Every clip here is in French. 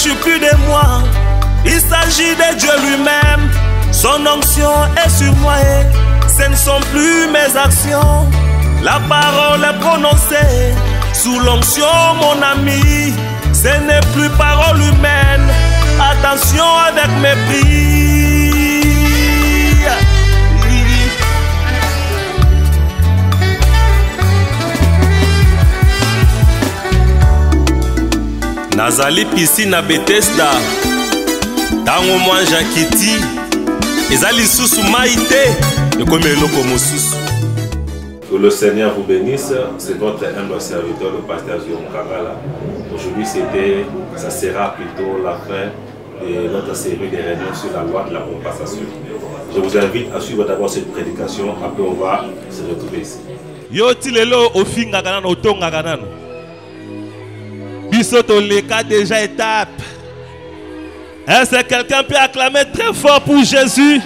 s'agit plus de moi, il s'agit de Dieu lui-même. Son onction est sur moi et ce ne sont plus mes actions. La parole est prononcée sous l'onction, mon ami. Ce n'est plus parole humaine. Attention avec mépris. Nazali piscine à Bethesda. Tango moi Jakiti. Ezali susu maïté. Et comme eloko mosusu. Que le Seigneur vous bénisse. C'est votre humble serviteur, le pasteur Jérôme Kangala. Aujourd'hui, ça sera plutôt la fin de notre série de réunions sur la loi de la compensation. Je vous invite à suivre d'abord cette prédication, après on va se retrouver ici. Yo tilelo ofinga kanana otonga kanana. Bisoto leka déjà étape. Est-ce que quelqu'un peut acclamer très fort pour Jésus?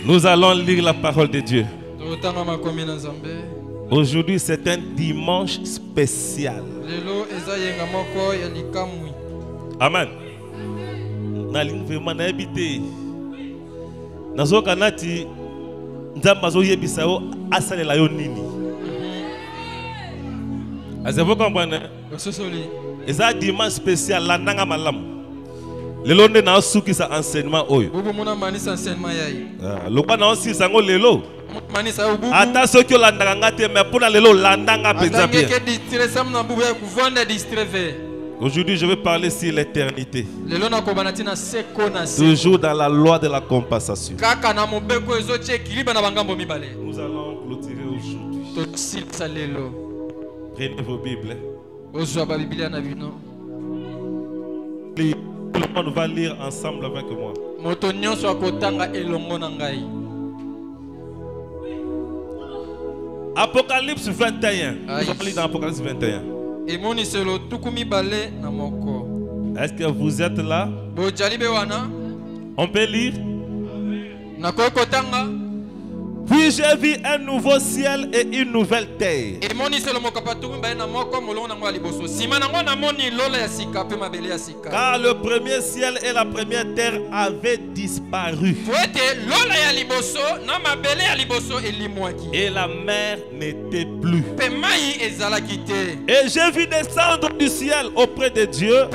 Nous allons lire la parole de Dieu. Aujourd'hui, c'est un dimanche spécial. Amen. Vous comprenez? C'est un dimanche spécial. La nanga malam. Le londe na suki sa enseignement oyo. Lokwa na osi sango lelo. Ata soki olandaka nga te mais pour lelo landanga penza bien. Aujourd'hui je vais parler sur l'éternité. Toujours dans la loi de la compensation. Nous allons clôturer aujourd'hui. Prenez vos Bibles. Tout le monde va lire ensemble avec moi. Apocalypse 21. Nous allons lire dans Apocalypse 21. Est-ce que vous êtes là? On peut lire? Puis j'ai vu un nouveau ciel et une nouvelle terre. Car le premier ciel et la première terre avaient disparu. Et la mer n'était plus. Et j'ai vu descendre du ciel auprès de Dieu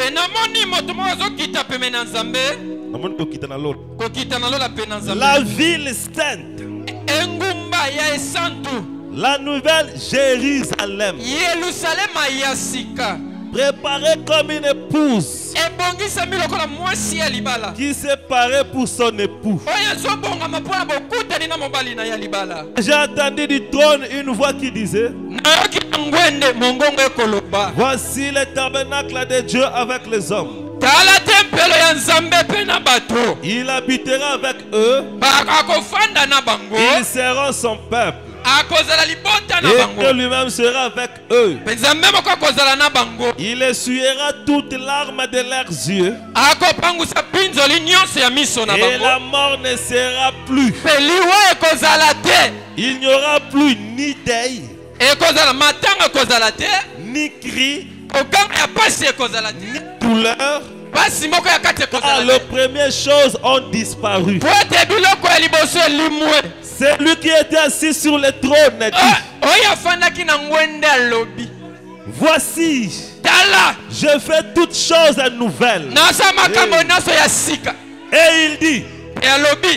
la ville sainte, la nouvelle Jérusalem, préparée comme une épouse qui s'est parée pour son époux. J'ai entendu du trône une voix qui disait: voici le tabernacle de Dieu avec les hommes. Il habitera avec eux. Ils seront son peuple. Et que lui-même sera avec eux. Il essuiera toutes larmes de leurs yeux. Et la mort ne sera plus. Il n'y aura plus ni deuil, ni cri, ni douleur. Les premières choses ont disparu. C'est lui qui était assis sur le trône dit: voici, je fais toutes choses nouvelles. Et il dit: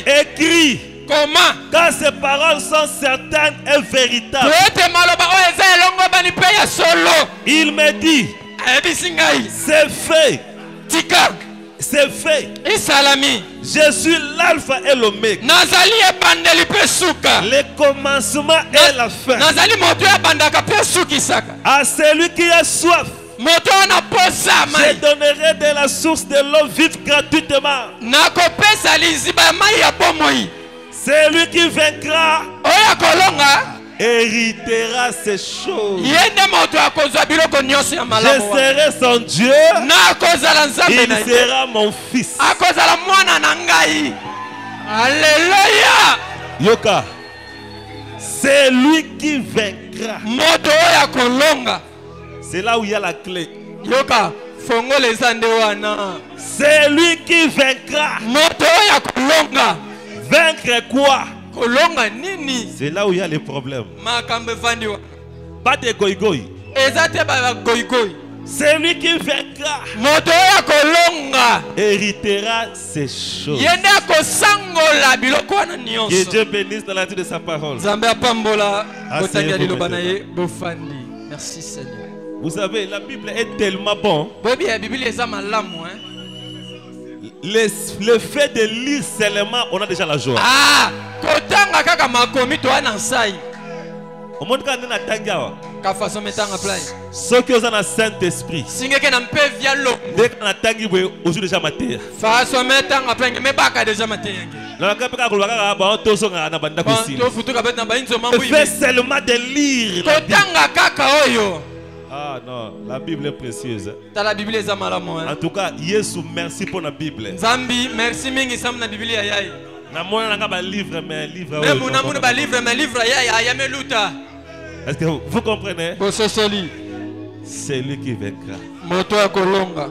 écris, car ces paroles sont certaines et véritables. Il me dit: c'est fait. C'est fait. Je suis l'alpha et l'oméga, le commencement et la fin. À celui qui a soif, je donnerai de la source de l'eau vive gratuitement. Celui qui vaincra héritera ces choses. Je serai son Dieu, il sera mon fils. Alléluia. Yoka, C'est lui qui vaincra. Moto ya kolonga. C'est là où il y a la clé. Yoka fongo les andewana. C'est lui qui vaincra. Moto ya kolonga. Vaincre quoi? Kolonga nini? C'est là où il y a les problèmes. Makambe vandiwa. Pas de goïgoï. Ezate ba goigoi. C'est lui qui vaincra. Moto ya kolonga. Héritera ces choses. Yenda ko sangola biloko wana nyonso. Que Dieu bénisse dans la vie de sa parole. Nzambe apambola Asseyez-vous botangi liloba na maintenant. ye bofandi. Merci Seigneur. Vous savez, la Bible est tellement bon. Bobi ya Biblia eza malamu hein. Le fait de lire seulement, on a déjà la joie. Ah, kotanga kaka makomi to ana sai. Au monde quand on a tangawa. Ka façon metanga play. Ceux qui ont un Saint-Esprit. Singeke na mpe via lo. Dès qu'on a tangi, on joue déjà matin. Façon metanga play me baka déjà matenge. La capitale kolaka ba to songa na banda kusi. To futuka bet na ba inzo mambo Le fait seulement de lire. kotanga kaka oyo. Ah non, la Bible est précieuse. Ta la Biblia eza malamu hein. En tout cas, Yesu, merci pour la Bible. Nzambi merci mingi sam na Biblia yai. Na mona nga ba livre mais livre. Même na muna ba livre mais livre yai ayame luta. Est-ce que vous comprenez? Bososoli. C'est lui qui vaincra. Moto ya kolonga.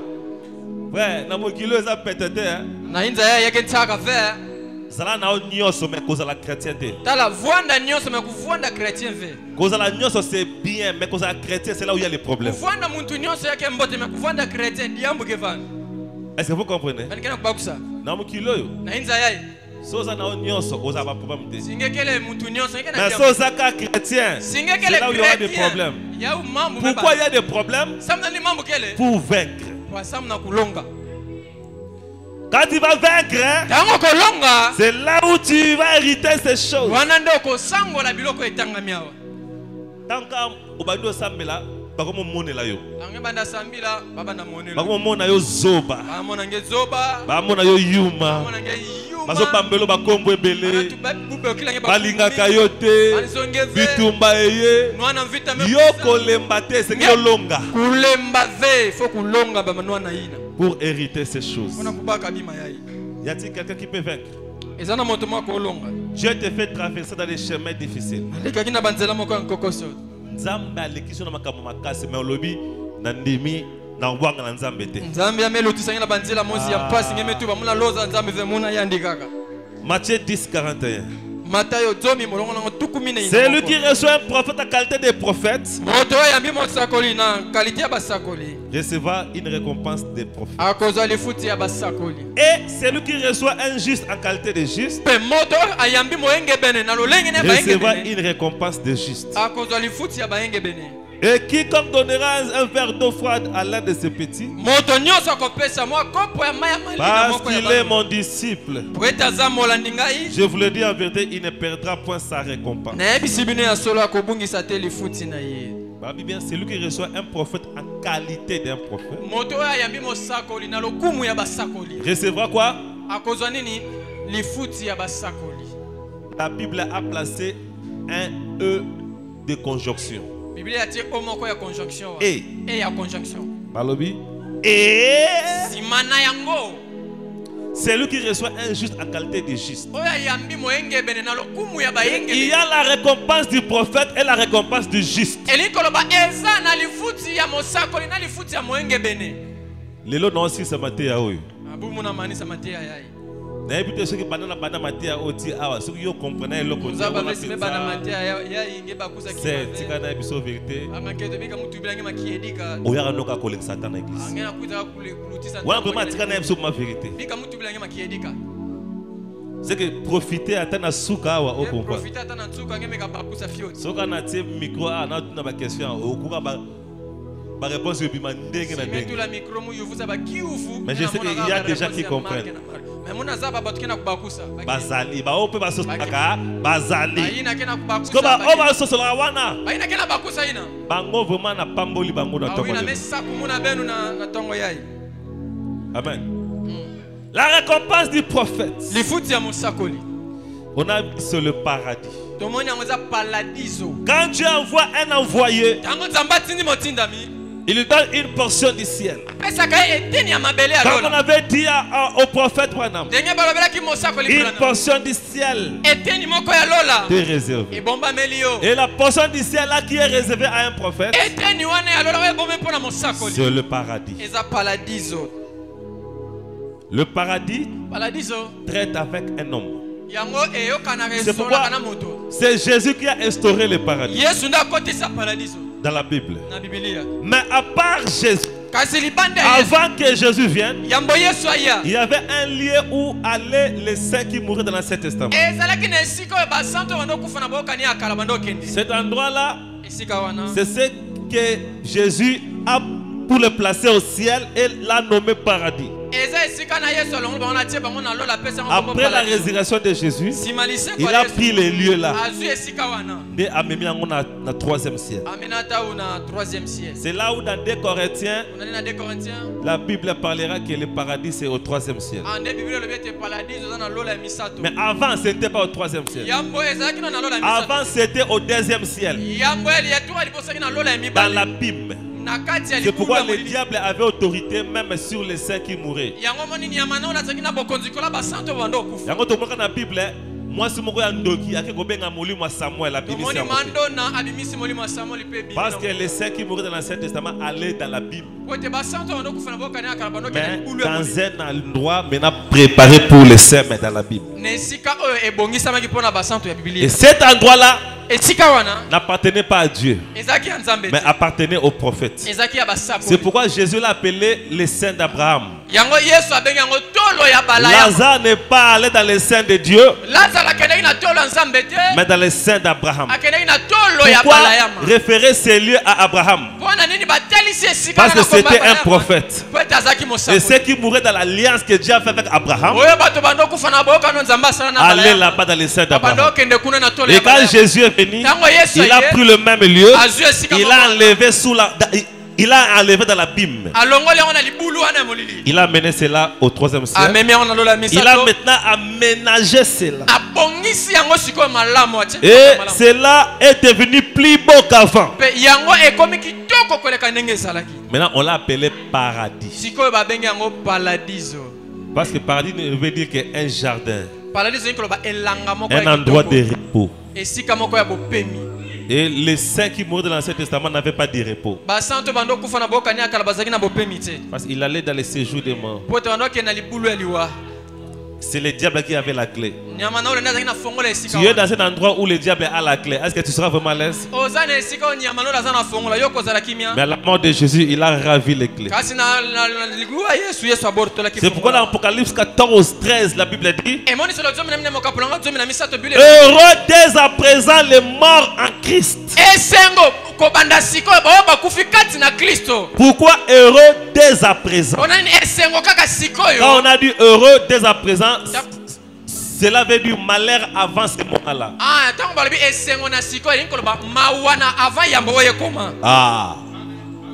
Ouais, na mokilo eza petete hein. Na inza ya yake ntaka fe. Zala na onyoso mais cause la chrétienté. Tala vuanda nyonso me kuvunda chrétien ve. Cause la nyonso c'est bien mais cause la chrétien c'est là où il y a les problèmes. Kuvunda muntu nyonso yake mbote me kuvunda chrétien diambuke van. Est-ce que vous comprenez? Banikena kubakusa. Na mokilo yo. Na inza yai. Soza na onyoso oza ba problème te. Singekele muntu nyonso yake na. Mais soza ka chrétien. C'est là où il y aura des problèmes. Ya mambo. Pourquoi il y a des problèmes? Samna ni mambo kele. Pour vaincre. Kwa samna kulonga. Quand tu vas vaincre, Tango kolonga. c'est là où tu vas hériter ces choses. Wana ndoko sango la biloko etanga miawa. Tant que obando sambela, bakomo monela yo. Tange banda sambila baba na monela. Bakomo mona yo zoba. Ba mona nge zoba. Ba mona yo yuma. Mona nge yuma. Bazo pambelo bakombo ebele. Balingaka yo te. Bitumba eye. Nwana mvita me. Yo kolemba te sengi olonga. Kulemba ve, faut kulonga ba nwana ina. Pour hériter ces choses. Ona kubaka bima yai. Y a-t-il quelqu'un qui peut vaincre? Ezana moto moko olonga. Dieu te fait traverser dans des chemins difficiles. Lekaki na banzela moko nkokoso. Nzambe alekisi na makambo makasi mais olobi na ndimi na wanga na Nzambe te. Nzambe amelotisa na banzela mosi ya mpasi ngemetu bamuna loza Nzambe ve muna yandikaka. Matthieu 10:41. Matayo zomi molongo nango tukumine ina. C'est lui qui reçoit un prophète en qualité de prophète. Moto yambi mosakoli na qualité ya basakoli. Recevra une récompense des prophètes. Akozwa lifuti ya basakoli. Et celui qui reçoit un juste en qualité de juste. Pe moto ayambi moenge bene na lolenge ne baenge Recevra bene. une récompense de juste. Akozwa lifuti ya baenge bene. Et quiconque donnera un verre d'eau froide à l'un de ses petits, moto nyonso akopesa mwa kopo ya maya malina parce moko ya qu'il est mon disciple, Bweta molandi ngai. je vous le dis en vérité, il ne perdra point sa récompense. Nayebisi bino ya solo akobungisa te lifuti na ye. Bien, c'est lui qui reçoit un prophète en qualité d'un prophète. Moto ayambi mosakoli na lokumu ya basakoli. Recevra quoi? Akozwa nini? Lifuti ya basakoli. La Bible a placé un E de conjonction. Biblia a dit au moko ya conjonction. Et ya conjonction. Balobi. Et simana yango. C'est lui qui reçoit un juste en qualité de juste. Il y a la récompense du prophète et la récompense du juste. Les lots non si ça m'a été à eux. N'habitez ceux qui pendant la bande maté à oti awa ceux qui comprennent le c'est tika biso vérité. Oya no ka kolek satan na église. Wa vraiment tika na biso ma vérité. C'est que profiter atana suka awa au combat. Soka na tie micro a na ba question okuka ba réponse yo bima ndenge na ndenge. Mais je sais qu'il y a des gens qui comprennent. Bazali ba ope ba sosaka bazali ko ba o ba sosola wana bango vraiment na pamboli bango na tongo. Amen. La récompense du prophète, on a vu sur le paradis. Quand tu envoies un envoyé, Il lui donne une portion du ciel. Comme on avait dit au prophète Branham, une portion du ciel est réservée. Et la portion du ciel là qui est réservée à un prophète, c'est le paradis. Le paradis traite avec un homme. C'est pourquoi c'est Jésus qui a instauré le paradis dans la Bible. Mais à part Jésus, avant que Jésus vienne, il y avait un lieu où allaient les saints qui mouraient dans l'Ancien Testament. Cet endroit-là, c'est ce que Jésus a pour le placer au ciel et l'a nommé paradis. Après la résurrection de Jésus, il a pris les lieux là. Et a mis dans le troisième ciel. C'est là où dans 2 Corinthiens, la Bible parlera que le paradis c'est au troisième ciel. Mais avant, ce n'était pas au troisième ciel. Avant, c'était au deuxième ciel. Dans l'abîme. C'est pourquoi le diable avait autorité même sur les saints qui mouraient. Moi, c'est mon Ndoki, parce que les saints qui mouraient dans l'Ancien Testament allaient dans la Bible. Mais dans un endroit maintenant préparé pour les saints, mais dans la Bible. Et cet endroit-là n'appartenait pas à Dieu, mais appartenait aux prophètes. C'est pourquoi Jésus l'a appelé les saints d'Abraham. Lazare n'est pas allé dans les saints de Dieu, mais dans les saints d'Abraham. Pourquoi référer ces lieux à Abraham? Parce que c'était un prophète. Et ceux qui mouraient dans l'alliance que Dieu a fait avec Abraham allaient là-bas dans les saints d'Abraham. Et quand Jésus est venu, il a pris le même lieu, il a enlevé sous la... Il a enlevé dans l'abîme. Il a mené cela au troisième ciel. Il a maintenant aménagé cela. Et cela est devenu plus beau qu'avant. Maintenant, on l'a appelé paradis. Parce que paradis veut dire qu'un jardin, un endroit de repos. Et les saints qui mourent dans l'Ancien Testament n'avaient pas de repos. Parce qu'il allait dans les séjours des morts. C'est le diable qui avait la clé. Tu es dans un endroit où le diable a la clé. Est-ce que tu seras vraiment à l'aise? Mais à la mort de Jésus, il a ravi les clés. C'est pourquoi dans Apocalypse 14, 13, la Bible dit: heureux dès à présent les morts en Christ. Pourquoi heureux dès à présent? Quand on a dit heureux dès à présent, cela veut dire malheur avant ce moment-là. Ah,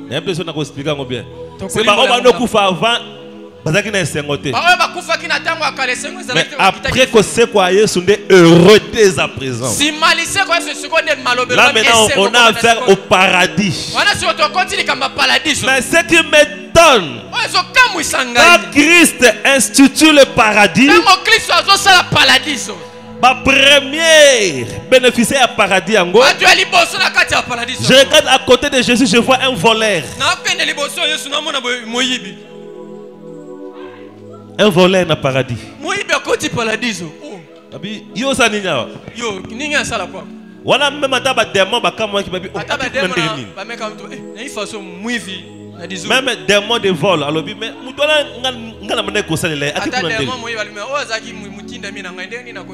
j'ai l'impression de expliquer bien. C'est pas avant. Mais après que c'est quoi, sont heureux dès à présent. Là maintenant on a affaire au paradis. Mais ce qui m'étonne, quand Christ institue le paradis, ma première bénéficiaire à paradis en gros, je regarde à côté de Jésus, je vois un voleur. Un voleur dans le paradis. Voilà même un démon même démon de vol. Alors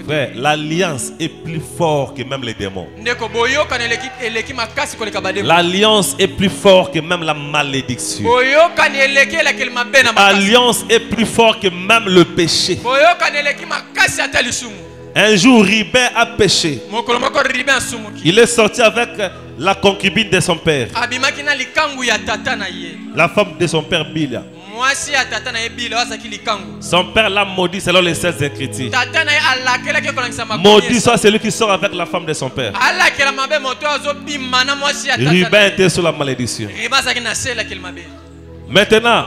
mais l'alliance est plus forte que même les démons. L'alliance est plus forte que même la malédiction. L'alliance est plus forte que même le péché. Un jour, Ribin a péché. Il est sorti avec la concubine de son père, la femme de son père Bilia. Son père l'a maudit selon les Saintes Écritures. Maudit soit celui qui sort avec la femme de son père. Ruben était sous la malédiction. Maintenant,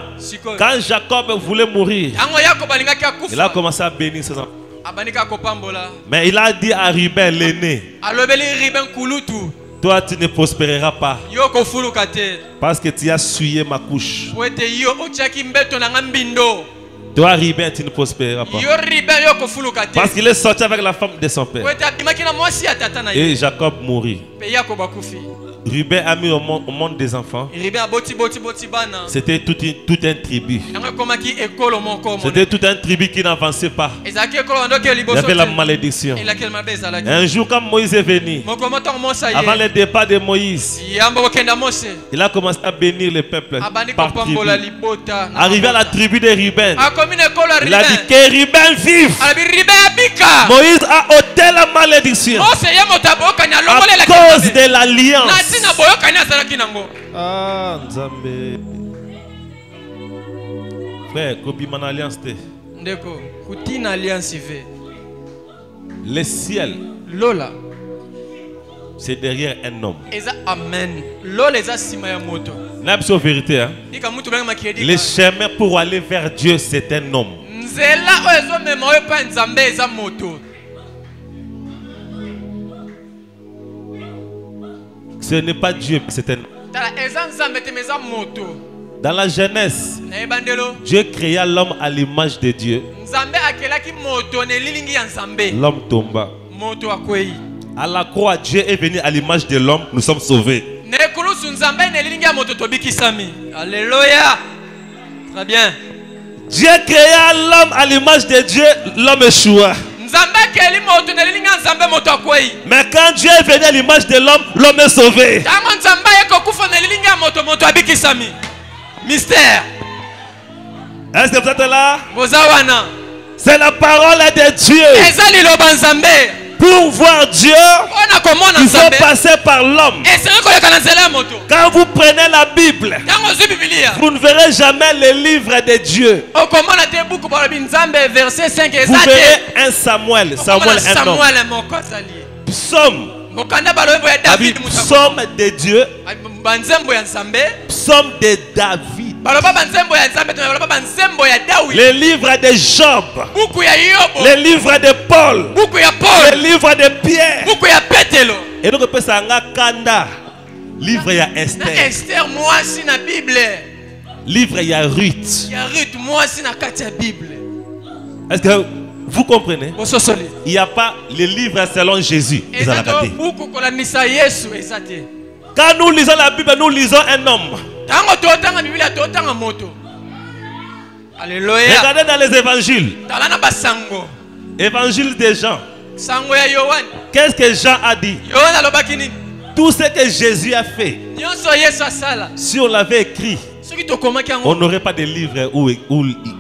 quand Jacob voulait mourir, il a commencé à bénir ses enfants. Mais il a dit à Ruben, l'aîné, toi tu ne prospéreras pas parce que tu as souillé ma couche. Toi Ruben, tu ne prospéreras pas parce qu'il est sorti avec la femme de son père. Et Jacob mourit. Ruben a mis au monde des enfants. C'était tout un tribu. C'était tout un tribu qui n'avançait pas. Il y avait la malédiction. Un jour, quand Moïse est venu, avant le départ de Moïse, il a commencé à bénir le peuple par tribu. Arrivé à la tribu de Ruben, il a dit que Ruben vive. Moïse a ôté la malédiction à cause de l'alliance. Ah, Nzambe. Frère, copie mon alliance. Le ciel, c'est derrière un homme. Amen. La vérité, hein? Le chemin pour aller vers Dieu, c'est un homme. Ce n'est pas Dieu, c'est un homme. Dans la Genèse, Dieu créa l'homme à l'image de Dieu. L'homme tomba. À la croix, Dieu est venu à l'image de l'homme, nous sommes sauvés. Alléluia. Très bien. Dieu créa l'homme à l'image de Dieu, l'homme échoua. Mais quand Dieu est venu à l'image de l'homme, l'homme est sauvé. Mystère. Est-ce que vous êtes là? C'est la parole de Dieu. Pour voir Dieu, il faut passer par l'homme. Quand vous prenez la Bible, vous ne verrez jamais les livres de Dieu. Vous verrez un Samuel. Samuel, un homme. Psaume. Psaume de Dieu. Psaume de David. Les livres de Job. Les livres de Paul. Les livres de Pierre. Et donc, on ça Kanda. Livre, il y a Esther. Livre, il y a Ruth. Est-ce que vous comprenez? Il n'y a pas les livres selon Jésus. Quand nous lisons la Bible, nous lisons un homme. Alléluia. Regardez dans les évangiles. Évangile de Jean. Qu'est-ce que Jean a dit? Tout ce que Jésus a fait, si on l'avait écrit, on n'aurait pas de livre où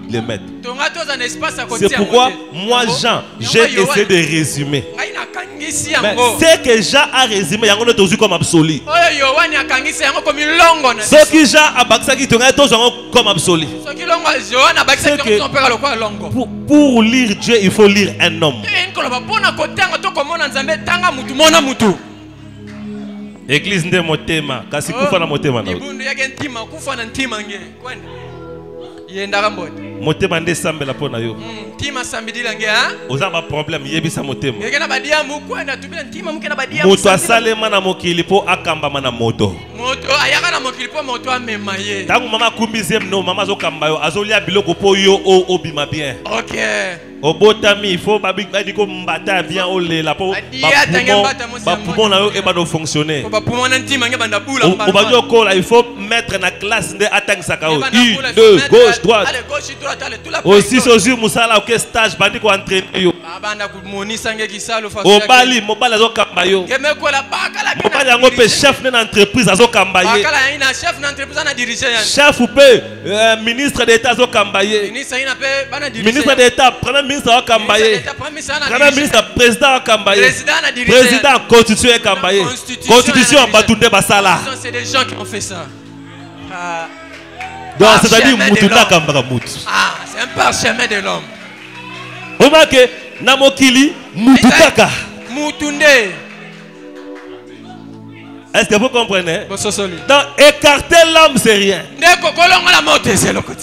les mettre. C'est pourquoi moi Jean, j'ai essayé de résumer. Mais ce que Jean a résumé, il y a comme absolu. Ce que Jean a bakisaki, comme absolu. Pour lire Dieu, il faut lire un homme. Église de Motema, kasi kufa na Motema na. Motema nde sambela pona yo. Oza ba problème yebisa Motema. Moto asalema na mokili po akamba mana moto. Tangu mama kumbizem no mama zo kamba yo azolia biloko po yo obima bien. OK. Obotami il faut babiki ko mbata bien olela po ba poumon na yo e ba do fonctionner. Il faut mettre na classe de atangisa o. 1 2 gauche droite. Allez gauche droite allez tout la. Aussi sozu musala au stage bandi ko entraîner yo. Abanda ku monisa ngeki salo fa. Obali mobali zo kamba yo. Mobali yango pe chef na entreprise azo kamba ye. Chef na entreprise na diriger. Chef ou pe ministre d'état zo kamba ye. Ministre d'état, premier ministre zo kamba ye. Premier ministre président kamba ye. Président constitution kamba ye. Constitution batunde basala. C'est des gens qui ont fait ça. Donc c'est-à-dire Moutouna Kambara Mout. Ah, c'est un parchemin de l'homme. Remarquez, Namokili Mututaka. Mutunde. Est-ce que vous comprenez? Bososoli. Donc écarter l'homme c'est rien.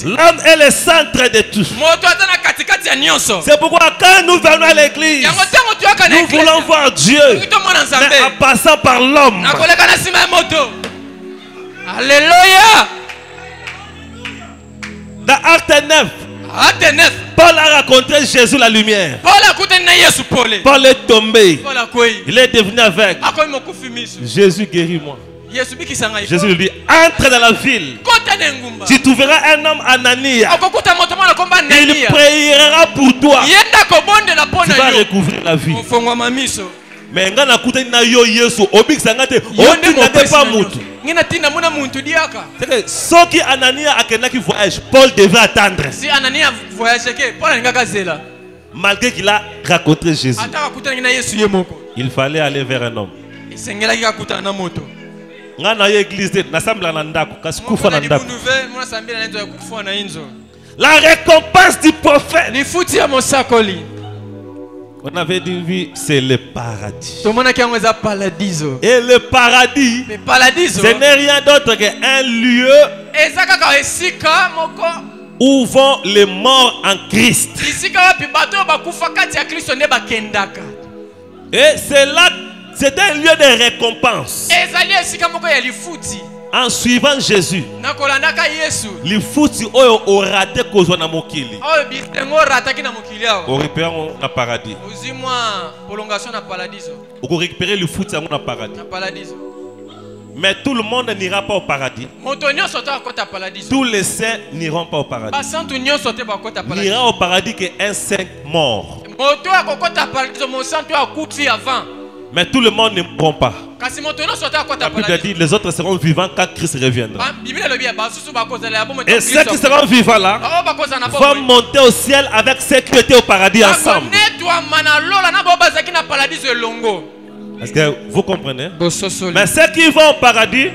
L'homme est le centre de tout. C'est pourquoi quand nous venons à l'église, nous voulons voir Dieu, mais en passant par l'homme. Alléluia. Dans Acte 9, Paul a rencontré Jésus la lumière. Paul est tombé. Il est devenu aveugle. Jésus guérit moi. Jésus lui dit, entre dans la ville. Tu trouveras un homme Anania. Il priera pour toi. Tu vas recouvrir la vie. Mais quand on a na yo Yesu, obik sangate, on n'était pas moutou. C'est que ceux qui Anania a qui voyage, Paul devait attendre. Si Anania voyage, Paul n'a zela. Malgré qu'il a rencontré Jésus, il fallait aller vers un homme. La récompense du prophète, on avait dit, c'est le paradis. Et le paradis, ce n'est rien d'autre qu'un lieu où vont les morts en Christ. Et c'est là, c'est un lieu de récompense. En suivant Jésus, les foutis ont raté cause na mokili. On récupère le paradis. On récupère le foutis na paradis. Mais tout le monde n'ira pas au paradis. Tous les saints n'iront pas au paradis. N'ira au paradis qu'un saint mort. Mais tout le monde ne mourra pas. La Bible dit les autres seront vivants quand Christ reviendra. Et ceux qui seront vivants là vont monter au ciel avec ceux qui étaient au paradis ensemble. Est-ce que vous comprenez? Mais ceux qui vont au paradis,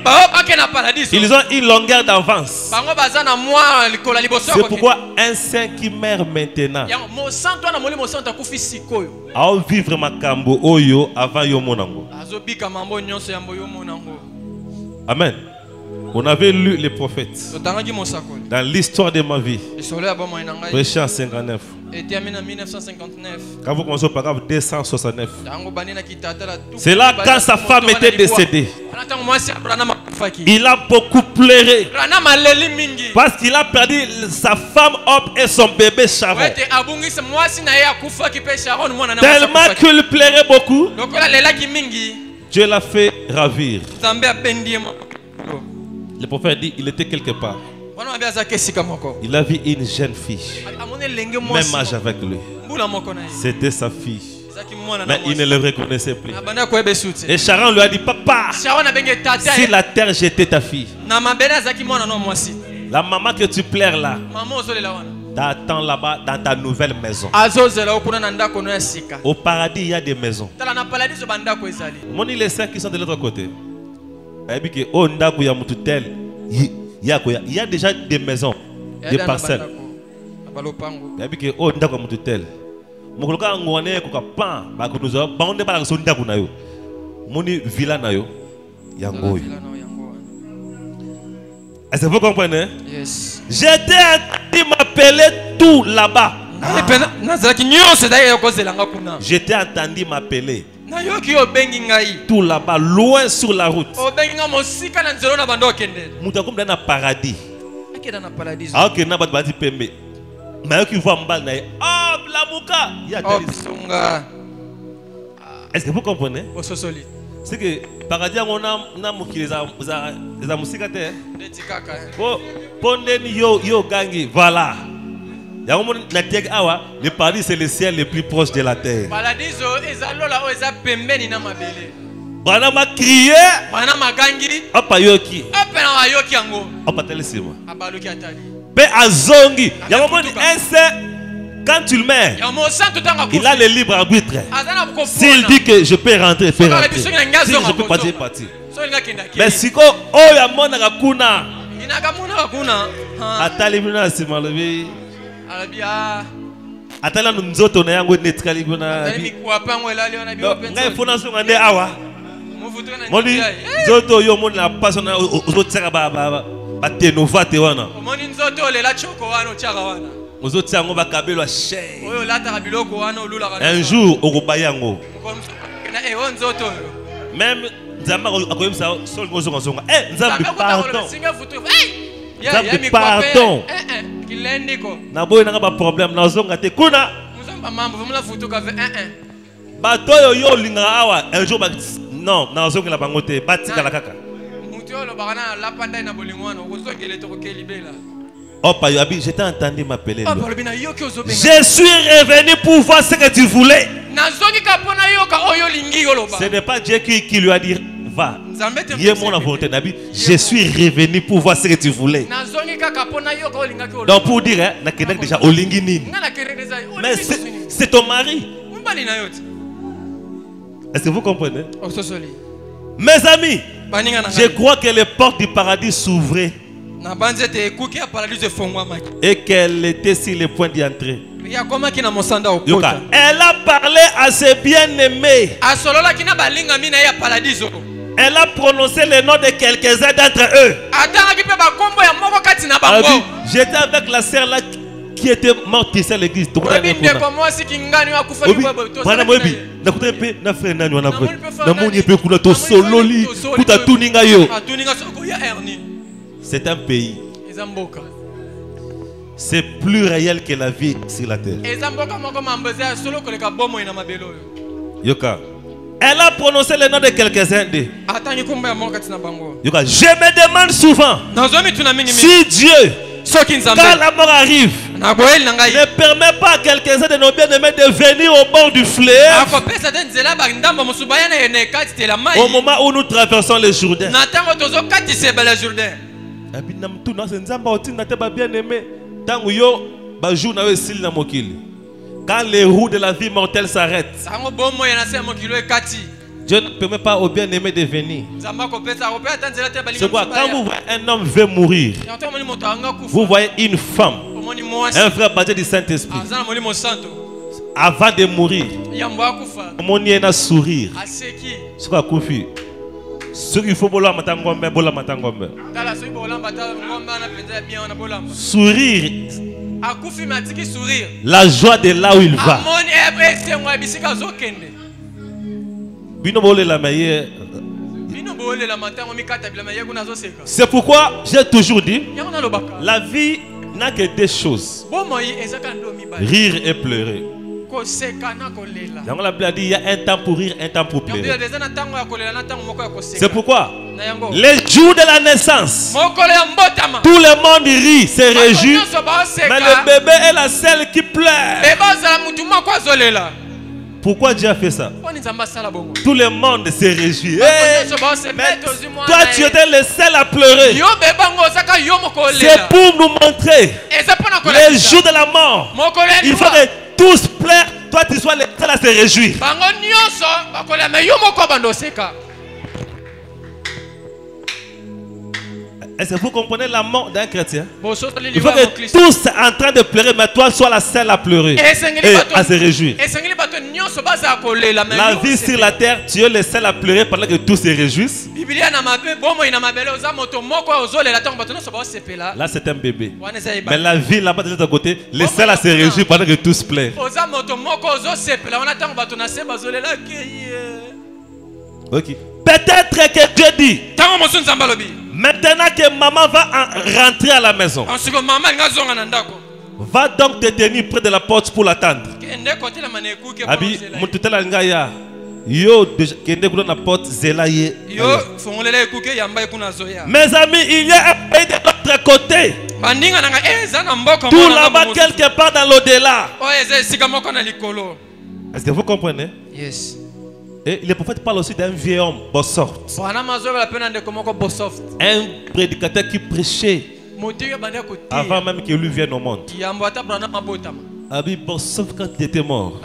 ils ont une longueur d'avance. C'est pourquoi un saint qui meurt maintenant a vivre makambo oyo avant yo monango. Amen. On avait lu les prophètes dans l'histoire de ma vie. Prêché en 59. Quand vous commencez au paragraphe 269. C'est là quand sa femme était décédée. Il a beaucoup pleuré. Parce qu'il a perdu sa femme Hope et son bébé Sharon. Tellement qu'il pleurait beaucoup, Dieu l'a fait ravir. Le prophète dit il était quelque part. Il a vu une jeune fille, même âge avec lui. C'était sa fille. Mais il ne le reconnaissait plus. Et Sharon lui a dit, papa, si la terre jetait ta fille, la maman que tu pleures là, t'attends là-bas dans ta nouvelle maison. Au paradis, il y a des maisons. Mon les saints qui sont de l'autre côté. Il y a déjà des maisons, des parcelles. Est-ce que vous comprenez? Yes. J'étais entendu m'appeler tout là-bas. J'étais entendu m'appeler tout là-bas, loin sur la route. Moutakoum dans le paradis. Alors que n'a pas de pembe. Mais qui voit mbal naï. Oh, Blamuka. Est-ce que vous comprenez? C'est que paradis on a mouki les amusikate. Ponden yo gangi. Voilà. Le paradis c'est le ciel le plus proche de la terre. Branham a crié. Opa yoki. Opa telesima. Mais à Zongi, quand tu le mets, il a le libre arbitre. S'il dit que je peux rentrer, il peut rentrer. Si je peux partir, partir. Mais si il y a mon akuna, Atala nzoto na yango netkali bona. Ngai fona so ngande awa. Moni nzoto yo moni la pasona ozotsaka ba tenovate wana. Moni nzoto le la choko wana ochaka wana. Ozotsaka ngo ba kabelo a cher. Oyo lata biloko wana olula kana. Un jour okobaya ngo. Na nzoto. Même Nzamba akoyemsa sol ngozonga zonga. Nzambi pardon. Nzambi pardon. Na boye nanga ba problème na zonga te kuna. Muzamba mambo vumula futu ka Bato yo linga awa un jour non na zonga la bango te batika la kaka. Mutu lo bakana la panda na bolingwana okozongele to ko kelibela. Opa Yoabi, je t'ai entendu m'appeler. Je suis revenu pour voir ce que tu voulais. Ce n'est pas Dieu qui lui a dit va. Je suis revenu pour voir ce que tu voulais. Donc pour dire, déjà mais c'est ton mari. Est-ce que vous comprenez? Mes amis, je crois que les portes du paradis s'ouvraient. Et qu'elle était sur le point d'y entrer. Elle a parlé à ses bien-aimés. Elle a prononcé le nom de quelques-uns d'entre eux. J'étais avec la sœur là qui était morte ici à l'église. C'est un pays. C'est plus réel que la vie sur la terre. Yoka. Elle a prononcé le nom de quelques-uns d'eux. Yoka. Je me demande souvent si Dieu, quand la mort arrive, ne permet pas à quelques-uns de nos bien-aimés de venir au bord du fleuve au moment où nous traversons le Jourdain. Quand les roues de la vie mortelle s'arrêtent, Dieu ne permet pas aux bien-aimés de venir. C'est quoi? Quand vous voyez un homme veut mourir, vous voyez une femme, un frère baptisé du Saint-Esprit, avant de mourir, mon a sourire. C'est quoi Koufi? Ce qu'il faut bola matangombe, bola matangombe. Sourire. La joie de là où il va. C'est pourquoi j'ai toujours dit, la vie n'a que deux choses: rire et pleurer. La Bible dit il y a un temps pour rire, un temps pour pleurer. C'est pourquoi les jours de la naissance, tout le monde rit, se réjouit, mais le bébé est la seule qui pleure. Pourquoi Dieu a fait ça? Tout le monde se réjouit. Mais toi, tu étais le seul à pleurer. C'est pour nous montrer les jours de la mort. Il faut que tous pleurent, toi tu sois le seul à se réjouir. Est-ce que vous comprenez la mort d'un chrétien? Il faut que tous soient en train de pleurer, mais toi sois la seule à pleurer et à se réjouir. La vie sur la terre, tu es le seul à pleurer pendant que tous se réjouissent. Là c'est un bébé. Mais la vie là-bas de l'autre côté, les seuls à se réjouir pendant que tous pleurent. Okay. Peut-être que Dieu dit, maintenant que maman va rentrer à la maison, va donc te tenir près de la porte pour l'attendre. Abi, mututela ngaya. Yo, kende kuna na porte zelaye. Mes amis, il y a un pays de l'autre côté. Tout là-bas, quelque part dans l'au-delà. Est-ce que vous comprenez? Yes. Et le prophète parle aussi d'un vieil homme, Bossoft. Un prédicateur qui prêchait avant même que lui vienne au monde. Abi Bossoft, quand il était mort,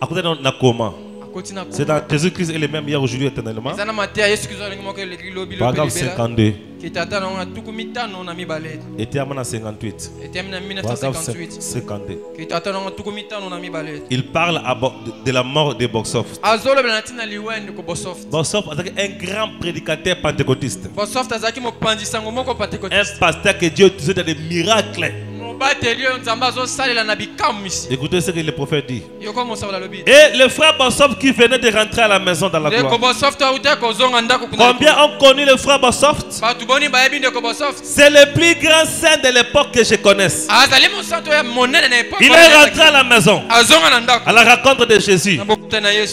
à côté de Nakoma, C'est dans Jésus-Christ est le même hier, aujourd'hui, éternellement. Paragraphe 52. Était à 58. Paragraphe 52. Il parle de la mort de Bossoft. Bossoft est un grand prédicateur pentecôtiste. Un pasteur que Dieu utilise dans des miracles. Écoutez ce que le prophète dit. Et le frère Bossoft qui venait de rentrer à la maison dans la gloire. Combien ont connu le frère Bossoft? C'est le plus grand saint de l'époque que je connaisse. Il est rentré à la maison à la rencontre de Jésus.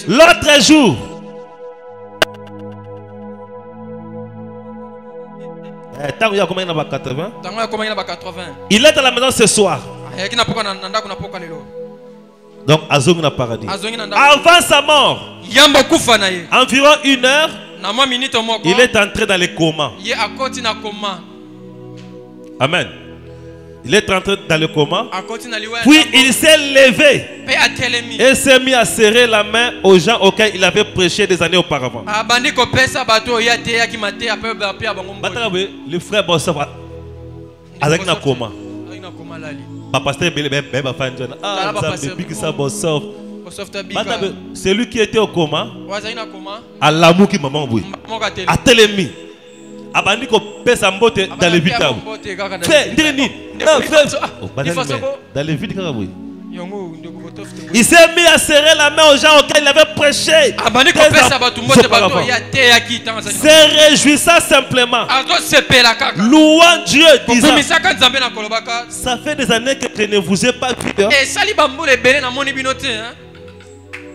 L'autre jour, il est à la maison ce soir. Donc Azong na paradis. Avant sa mort, environ 1 heure, il est entré dans le coma. Amen. Il est entré dans le coma. Puis il s'est levé et s'est mis à serrer la main aux gens auxquels il avait prêché des années auparavant. Le frère Bossoft a dans le coma. Celui qui était au coma, à l'amour qui maman oui, à Télémi, à bandi ko pesa mbote dans les vides. Dans les vides oui. Il s'est mis à serrer la main aux gens auxquels il avait prêché. Se réjouissant simplement. Louant Dieu, disant, ça fait des années que je ne vous ai pas vu.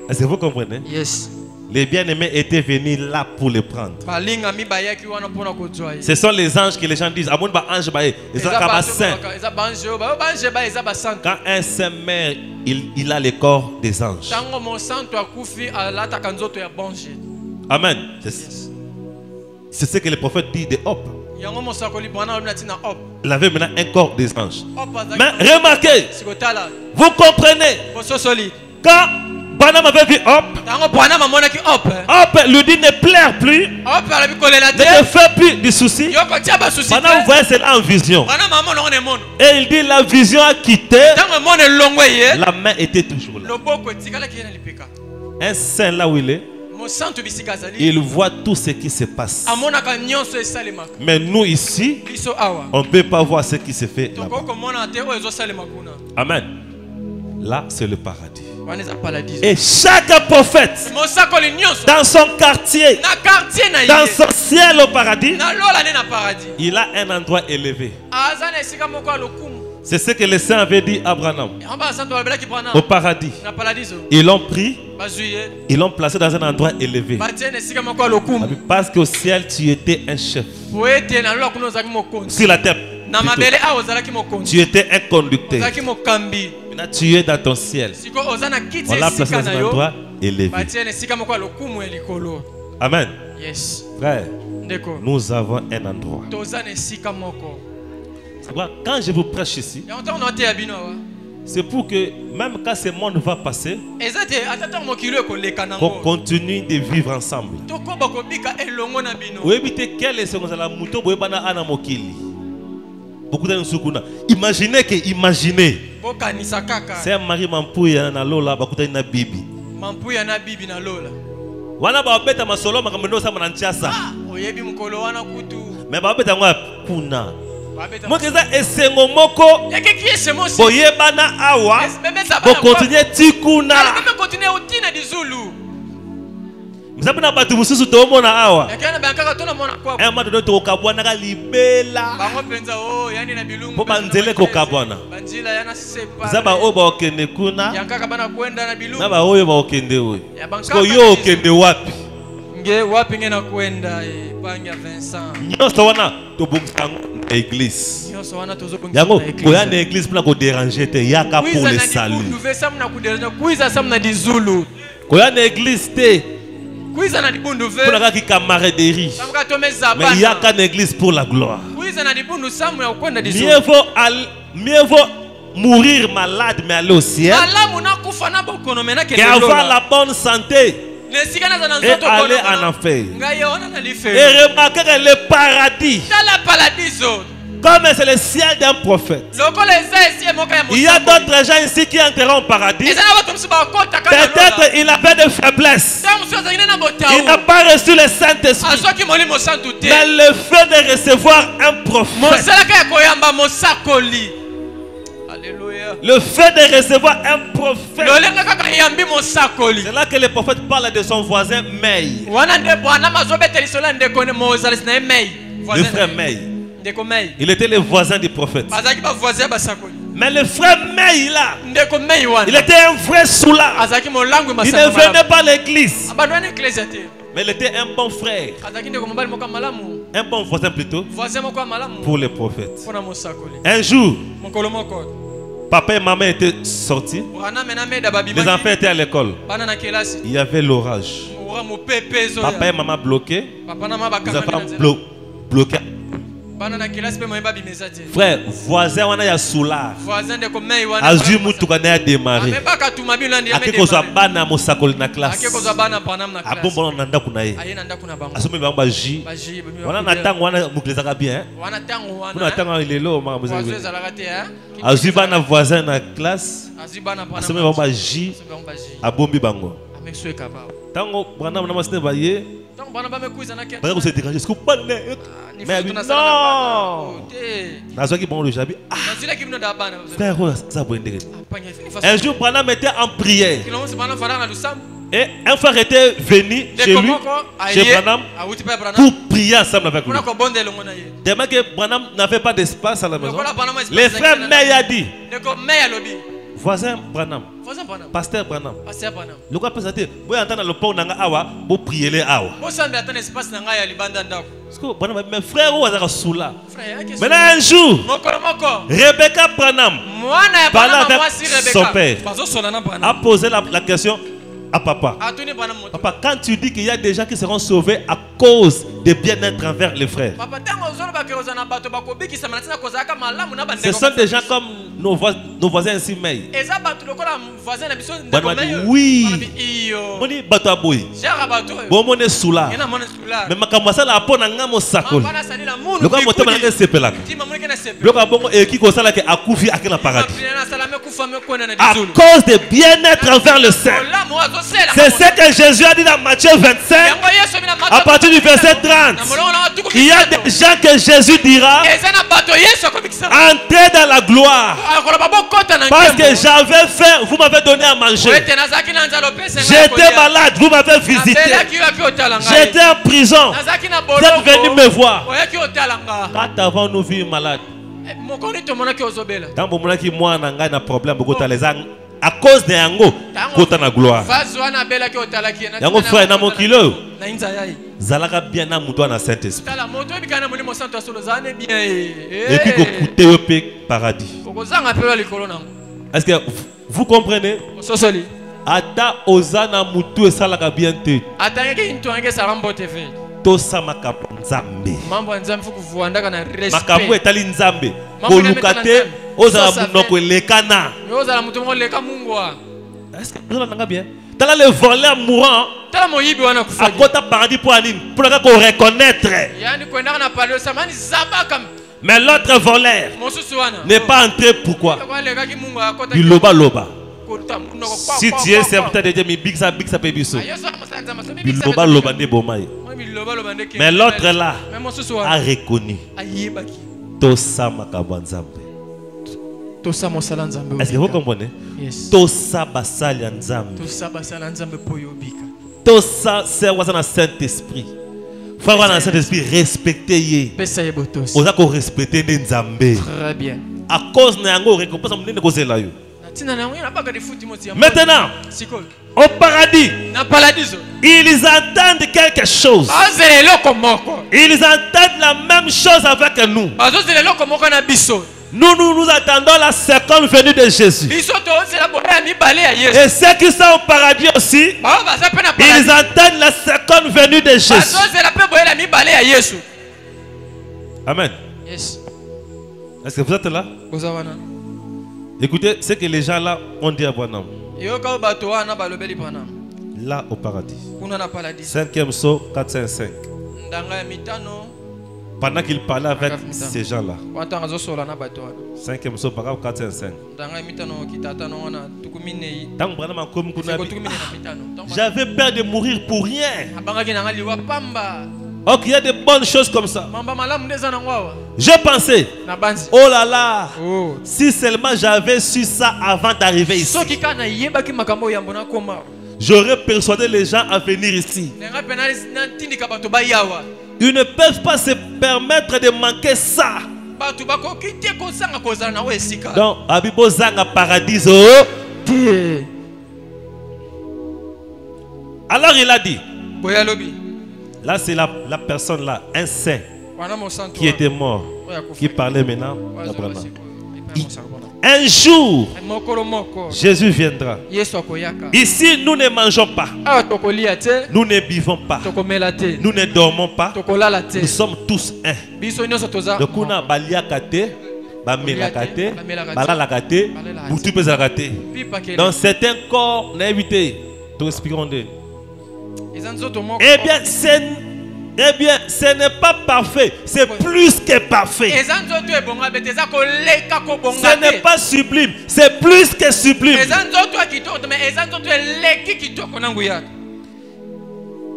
Est-ce que vous comprenez? Yes. Les bien-aimés étaient venus là pour les prendre. Ce sont les anges que les gens disent. Quand un saint meurt, il a le corps des anges. Amen. C'est ce que le prophète dit de Hop. Il avait maintenant un corps des anges. Mais remarquez, vous comprenez, quand Branham avait vu Hop, Hop lui dit ne pleure plus, ne fait plus de soucis. Branham voyait cela en vision. Et il dit la vision a quitté, la main était toujours là. Un saint là où il est, il voit tout ce qui se passe. Mais nous ici, on ne peut pas voir ce qui se fait là-bas. Amen. Là, c'est le paradis. Et chaque prophète, dans son quartier, dans son ciel au paradis, il a un endroit élevé. C'est ce que les saints avaient dit à Branham. Au paradis, ils l'ont pris, ils l'ont placé dans un endroit élevé. Parce qu'au ciel, tu étais un chef. Sur la terre, tu étais un conducteur. Maintenant, tu es dans ton ciel. On l'a placé dans un endroit élevé. Amen. Frère, nous avons un endroit. Quand je vous prêche ici, c'est pour que même quand ce monde va passer, qu'on continue de vivre ensemble. Imaginez que, imaginez, c'est un mari Mampouya na lola bakuta na bibi. Mampouya na bibi na lola. Wana ba beta masolo makamendo sa mananchasa. Oyebi mukolo wana kutu. Mais ba beta ngwa kuna. Mokeza esengo moko. Boye bana awa. Bo continuer tikuna. Même continuer otina di Zulu. Msapina batu mususu tomo na awa. Ekana bankaka tona mona kwa. Mama do to kabwana ka libela. Bango penza yani na bilungu. Po banzele ko kabwana. Banjila yana sepa. Zaba oba okende kuna. Yankaka bana kwenda na bilungu. Naba oyo ba okende oyo. Ko yo okende wapi? Nge wapi ngena kwenda Panga Vincent. Nyoso wana to bungsango église. Nyoso wana tozo bungsango. Yango koya na église pour ko déranger te yaka pour le salut. Kuiza sam na kuderanya kuiza sam na di Zulu. Koya na église te. Kuiza na di bundu ve. Pour la camaraderie. Samka tomeza bana. Mais yaka na église pour la gloire. Kuiza na di bundu sam ya kwenda di Zulu. Mieux vaut mourir malade mais aller au ciel. Alamu na kufa na bokono menake qu'avoir la bonne santé et aller en enfer. Et remarquez que le paradis, comme c'est le ciel d'un prophète, il y a d'autres gens ici qui entreront au paradis. Peut-être il avait des faiblesses. Il n'a pas reçu le Saint-Esprit. Mais le fait de recevoir un prophète, le fait de recevoir un prophète, c'est là que le prophète parle de son voisin Meï. Le frère Meï. Il était le voisin du prophète. Mais le frère Meï là, il était un frère soulard. Il ne venait pas à l'église. Mais il était un bon frère. Un bon voisin plutôt. Pour le prophète. Un jour, papa et maman étaient sortis. Les enfants étaient à l'école. Il y avait l'orage. Papa et maman bloqués. Les enfants bloqués. Frère, voisin, on a soulard. Azui mutukane a démarré. Ake kozwa bana mosakoli na classe. Abombo na ndaku na ye. Asome bamba ji. Wana na tango wana muklezaka bien. Kuna tango lelo mama muzali. Azui bana voisin na classe. Asome bamba ji. Abombi bango. Tango bana na masine baye. Parce que c'est dérangé. Est-ce que vous parlez? Mais non. Nazoki bon le jabi. Frère, ça va être. Un jour, Branham était en prière. Et un frère était venu chez lui, chez Branham, pour prier ensemble avec lui. Tellement que Branham n'avait pas d'espace à la maison. Les frères Meï a dit, voisin Branham, pasteur Branham, le quoi peut dire, vous entendez le pont nanga awa, vous priez les awa. Mes frères ou azara soula. Maintenant un jour, Rebecca Branham, parlant avec son père, a posé la question à papa. Papa, quand tu dis qu'il y a des gens qui seront sauvés à cause de bien-être envers les frères, ce sont des gens comme nos voisins ici. Oui, on dit Bataboui. Bon, on est sous là. Mais ma kamasa la peau n'a pas mon sacol. Le gars monte maintenant que c'est pelak. Le gars bon et qui cause ça là que a coufi à quel paradis. À cause de bien-être envers le Saint. C'est ce que Jésus a dit dans Matthieu 25. À partir du verset 30. Il y a des gens que Jésus dira entrez dans la gloire. Parce que j'avais faim, vous m'avez donné à manger. J'étais malade, vous m'avez visité. J'étais en prison, vous êtes venu me voir. Quand avons-nous vu malade? Quand vous m'avez dit moi, j'ai un problème, à cause de Yango, côté na gloire. Yango frère na mon kilo. Zalaka bien na muto na Saint-Esprit. Et qui coûte au paradis. Est-ce que vous comprenez? Ata ozana muto et salaka bien te. Tosa makapo nzambe. Makapo etali nzambe. Kolukate ozala munoko lekana. Est-ce que vous entendez bien? T'as le voleur mourant. À côté paradis pour Anine. Pour le reconnaître. Mais l'autre voleur n'est pas entré. Pourquoi? Du loba loba. Si tu es serviteur de Dieu, mi big sa pébiso. Du loba loba ne bomai. Mais l'autre là a reconnu. Tosa makabanzambe. Est-ce que vous comprenez? Tosa basali nzambe. Tosa c'est le Saint-Esprit. Faut avoir le Saint-Esprit respecter. On a qu'on respecter nzambe. Très bien. À cause de yango récompense on ne cause là yo. Maintenant, au paradis, ils entendent quelque chose. Ils entendent la même chose avec nous. Nous attendons la seconde venue de Jésus. Et ceux qui sont au paradis aussi, ils attendent la seconde venue de Jésus. Amen. Est-ce que vous êtes là? Écoutez ce que les gens là ont dit à Branham. là au paradis. kuna na paradis. 5e saut 405. Ndanga ya mitano. Pendant qu'il parlait avec ces gens-là. Watanga zo sola na bato. 5e saut paragraphe 405. Ndanga ya mitano kitatano wana tukumine. Tant vraiment comme kuna. Tukumine na mitano. J'avais peur de mourir pour rien. Abanga kinanga liwa pamba. Ok, il y a de bonnes choses comme ça. Mamba malamu ndeza na ngwawa. Je pensais, Na banzi. oh là là, Oh. si seulement j'avais su ça avant d'arriver ici, Soki kana yeba ki makambo yambo na koma. j'aurais persuadé les gens à venir ici. Nenga penali na tindika bato bayawa. Ils ne peuvent pas se permettre de manquer ça. Bato bako kite ko sanga ko zana na wesika. Donc, Abibo Zanga Paradiso. Te. Alors il a dit, Boya lobi. là c'est la personne là, un saint Wana mo santo. qui était mort, qui parlait maintenant d'Abraham. Un Un jour, mokolo moko. Jésus viendra. Yesu akoyaka. Ici, nous ne mangeons pas, Ah tokolia te. nous ne buvons pas, Tokomela te. nous ne dormons pas, Tokolala te. nous sommes tous un. Biso nyonso toza. Donc on a baliakate, bamelakate, balalakate, boutu pezakate. Pipa kele. Dans certains corps, on a évité. Nous expliquerons de. Eza nzoto moko. Eh bien, ce n'est pas parfait, c'est plus que parfait. Eza nzoto ebonga bete eza koleka ko bonga. Ce n'est pas sublime, c'est plus que sublime. Eza nzoto akitoko mais eza nzoto eleki kitoko nangu ya.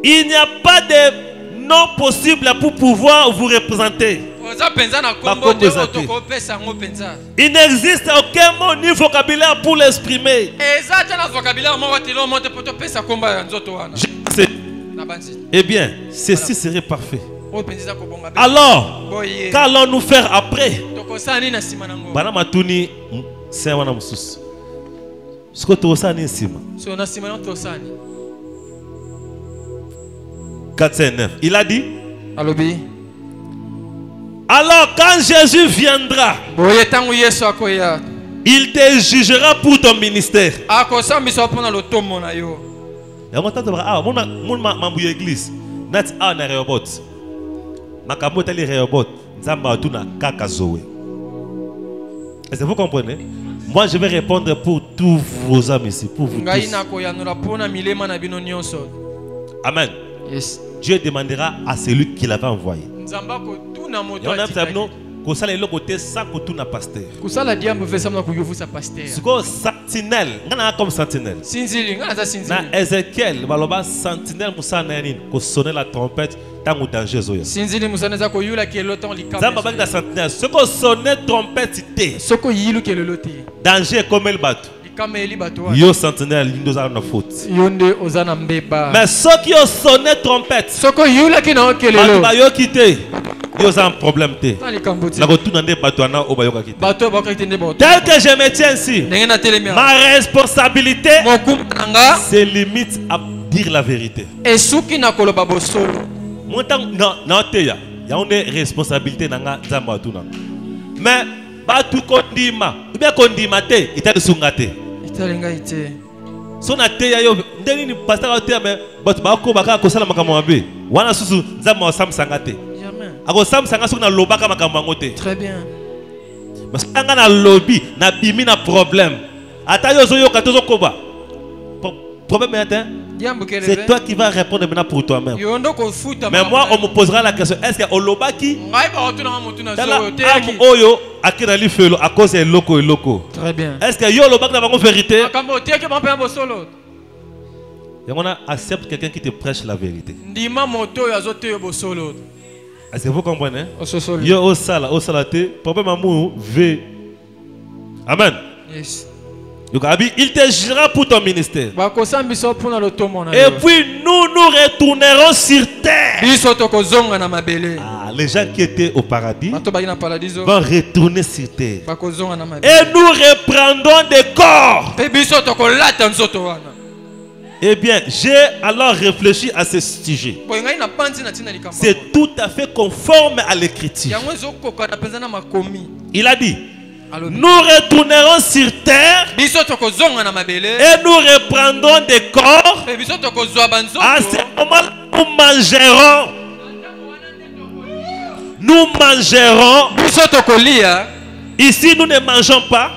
Il n'y a pas de nom possible pour pouvoir vous représenter. Oza penza na kombo de otoko pesa ngo penza. Il n'existe aucun mot ni vocabulaire pour l'exprimer. Eza tana vocabulaire mo watilo monte poto pesa komba ya nzoto wana. Na banzi. Eh bien, ceci serait parfait. O penza ko bonga. Alors, Boye. qu'allons-nous faire après? Toko sani na sima nango. Bana matuni c'est wana mususu. Ce que tu sani sima. So na sima to sani. 409. Il a dit, Alobi. alors quand Jésus viendra, Boye tangu Yesu akoya. il te jugera pour ton ministère. Akosa miso pona lotomo na yo. Et on t'entend mon mambu église. Nat a na reobot. Makambo tali reobot. Nzamba tuna kaka zoé. Est-ce que vous comprenez? Moi je vais répondre pour tous vos amis ici, pour vous Ngai tous. na koya nura pona milema na bino nyonso. Amen. Yes. Dieu demandera à celui qui l'avait envoyé. Nzamba ko tuna moto. Et on a dit que ça le côté sans que tout n'a pasteur. Kusala diambo vesa mna kuyovu sa pasteur. Ce que sentinelle, ngana comme sentinelle. Sinzili ngana za sinzili. Na Ezekiel, baloba sentinelle musa na nini ko sonner la trompette tangu danger zoya. Sinzili musana za ko yula ke loton likama. Zamba baki na sentinelle, ce que sonner trompette té. Soko yilu ke lolote. Danger comme le bateau. Likama eli bato. Yo sentinelle lindo za na faute. Yonde ozana mbeba. Mais ceux qui ont sonné trompette, Soko yula ke na okelelo. ba yo quitté. Yo za un problème té. Na likamboti. Na ko tuna nde bateau na obayoka quitté. Bato ba ka tende bato. Tel que je me tiens ici, Ndenge na telemia. ma responsabilité Mokumanga. se limite à dire la vérité. Esuki na koloba bosolo. Montant na teya, ya une responsabilité nanga nzamba tuna. Mais batu kondima, ou bien kondima te, ita sungate. Italenga ite. So na teya yo ndeni ni pasteur teya mais batu bako baka ko sala makambo mabe. Wana susu nzamba samsanga te. Jamais. Ako samsanga so na lobaka makambo ngo te. Très bien. Parce que anga na lobby na bimi na problème. Ata yo zo yo katozo koba. Problème est c'est toi qui vas répondre maintenant pour toi-même. Mais moi, on me posera la question, est-ce que Olobaki Oyo Akirali Felo à cause de loco et loco? Très bien. Est-ce que Yo Lobaki n'a pas vérité? Et on accepte quelqu'un qui te prêche la vérité. Est-ce que vous comprenez? Yo Osala te, problème amour V. Amen. Yes. Il te jugera pour ton ministère. Et puis nous retournerons sur terre. Les gens qui étaient au paradis vont retourner sur terre. Et nous reprendrons des corps. Eh bien, j'ai alors réfléchi à ce sujet. C'est tout à fait conforme à l'écriture. Il a dit, nous retournerons sur terre et nous reprendrons des corps. À ce moment, nous mangerons Ici, nous ne mangeons pas.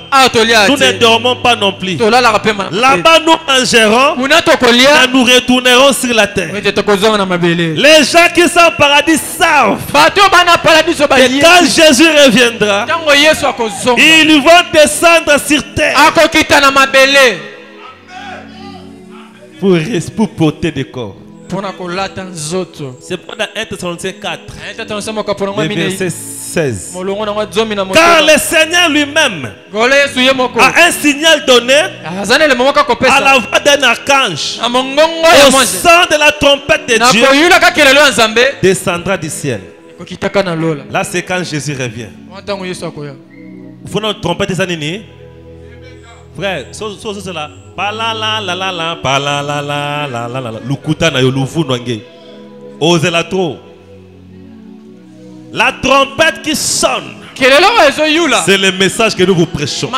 Nous ne dormons pas non plus. Là-bas, nous mangerons. Nous nous retournerons sur la terre. Les gens qui sont au paradis savent que quand Jésus reviendra, ils vont descendre sur terre pour porter des corps. C'est pendant 1 Thessaloniciens 4, le verset 16. Car le Seigneur lui-même a un signal donné à la voix d'un archange. Au son de la trompette de Dieu descendra du ciel. Là, c'est quand Jésus revient. Il faut notre trompette des années. Frère, c'est là. La trompette qui sonne, c'est le message que nous vous prêchons.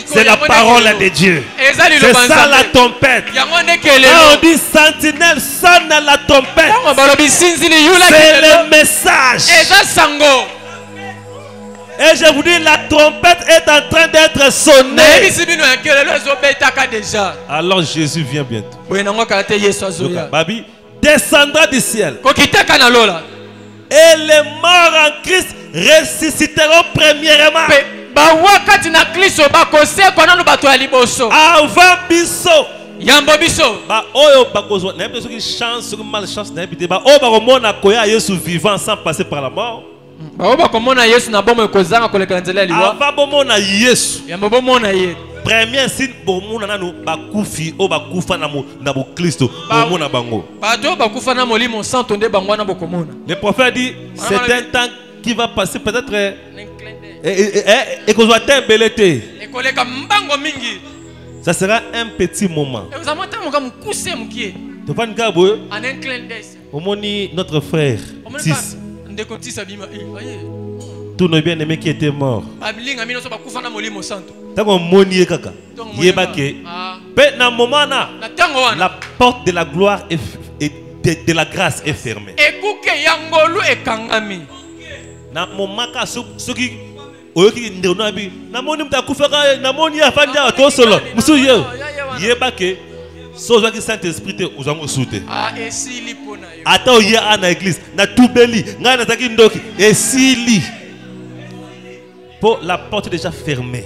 C'est la parole de Dieu. C'est ça la trompette. Quand on dit sentinelle, sonne la trompette. C'est le message. Et je vous dis, la trompette est en train d'être sonnée. Alors Jésus vient bientôt. Babi descendra du ciel. Et les morts en Christ ressusciteront premièrement. Avant biso. Oyo bakozwa na biso qui chance ou malchance na bité ba o ba komona koya Yesu vivant sans passer par la mort. Premier signe pour nous nanu bakufi o bakufa na bo Kristo bomona bango. Le prophète dit c'est un temps qui va passer peut-être et qu'on soit embelleté. Ça sera un petit moment. Tu vas nous notre frère Tis. Tous nos bien-aimés qui étaient morts. La porte de la gloire et de la grâce est fermée. Sozo qui Saint-Esprit te uzango soute. Ata oye na église na tubeli nga na taki ndoki esili. Pour la porte déjà fermée.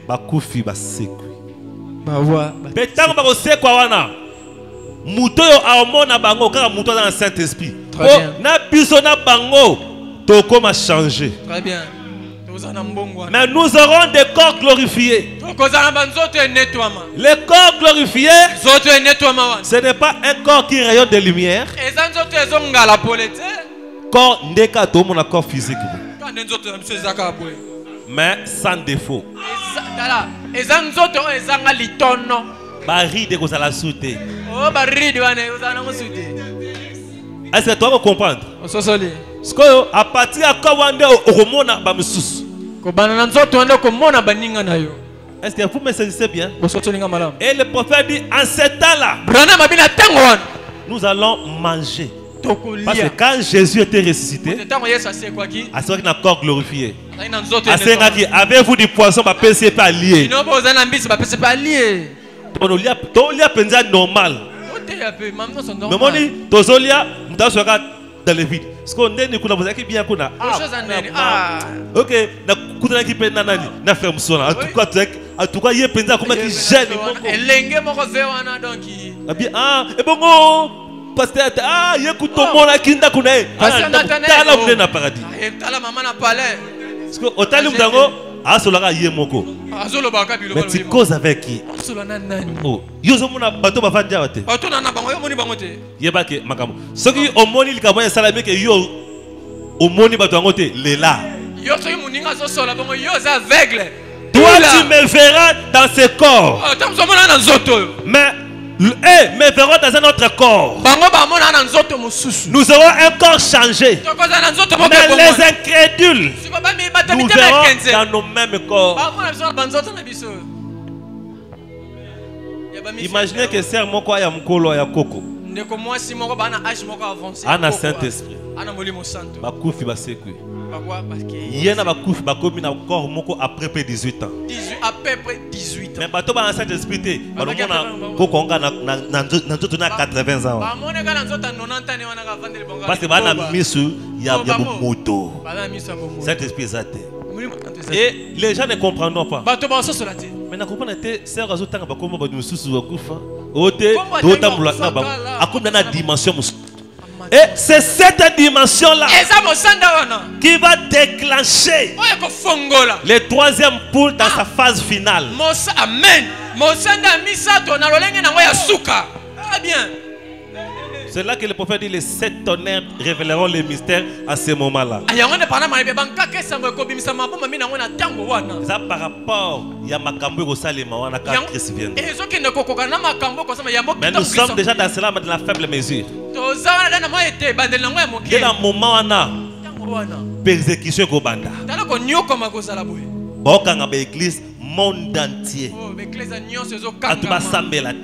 Bakufi basekwi. Betang ba kosekwa wana. Muto yo aomona bango kaka muto dans le Saint-Esprit. Na biso na bango tokoma changer. Très bien. Mais nous aurons des corps glorifiés. Les corps glorifiés, ce n'est pas un corps qui rayonne de lumière. Corps n'est qu'à tout mon corps physique. Mais sans défaut. Baride que la souté. Est-ce que tu vas comprendre? À partir de quand on a est-ce que vous me saisissez bien? Et le prophète dit en ce temps-là, nous allons manger. Parce que quand Jésus était ressuscité, à ce qu'il a corps glorifié, à ce qu'il avez-vous du poisson, pas penser pas lié. Normal. Mais moi, dans le vide. Parce qu'on est nous qui bien qu'on a. Ok, na kutana qui peine nani na ferme sona. En tout cas, il pensa comment qui gêne mon bien et bon pasteur écoute ton mon kinda kuna tala vous na paradis. Tala maman na palais. Parce que otali mdango asolara yemoko. Mais tu causes avec qui? Oh, yozo mona bato bafanja wate. Bato na bango yo moni bango te. Yebake makamo. Soki omoni likabanya salame ke yo omoni bato ngote lela. Yo soki muninga zo sola bango yo za aveugle. Toi tu me verras dans ce corps. Mais me verront dans un autre corps. Nous aurons un corps changé. Mais les incrédules nous verrons dans nos mêmes corps. Imaginez que c'est mon corps Mkolo ya Koko. Ana Saint-Esprit. Bakufi basekwi. Pourquoi? Parce que il y en a bakufi bakomi na corps moko après près 18 ans. 18 à peu près 18 ans. Mais bato ba enceinte esprit te balomona kokonga na 80 ans. Ba mona kana nzota 90 ans wana ka vandele bonga. Parce que bana misu ya moto. Bana misu moto. Cet esprit zate. Et les gens ne comprendront pas. Bato ba so solate. Mais na comprendre te sœur azotanga bakoma ba mususu bakufa. Ote dotambula na ba akomna na dimension musu. Et c'est cette dimension-là qui va déclencher le troisième poule dans sa phase finale. Amen. Très bien. C'est là que le prophète dit les 7 tonnerres révéleront les mystères à ce moment-là. Ça par rapport à Makambo Salima, Christ vient. Mais nous sommes déjà dans cela, mais dans la faible mesure. Dès le moment où on a persécution Kobanda, Bokanga l'église monde entier. Atuba Sambelate.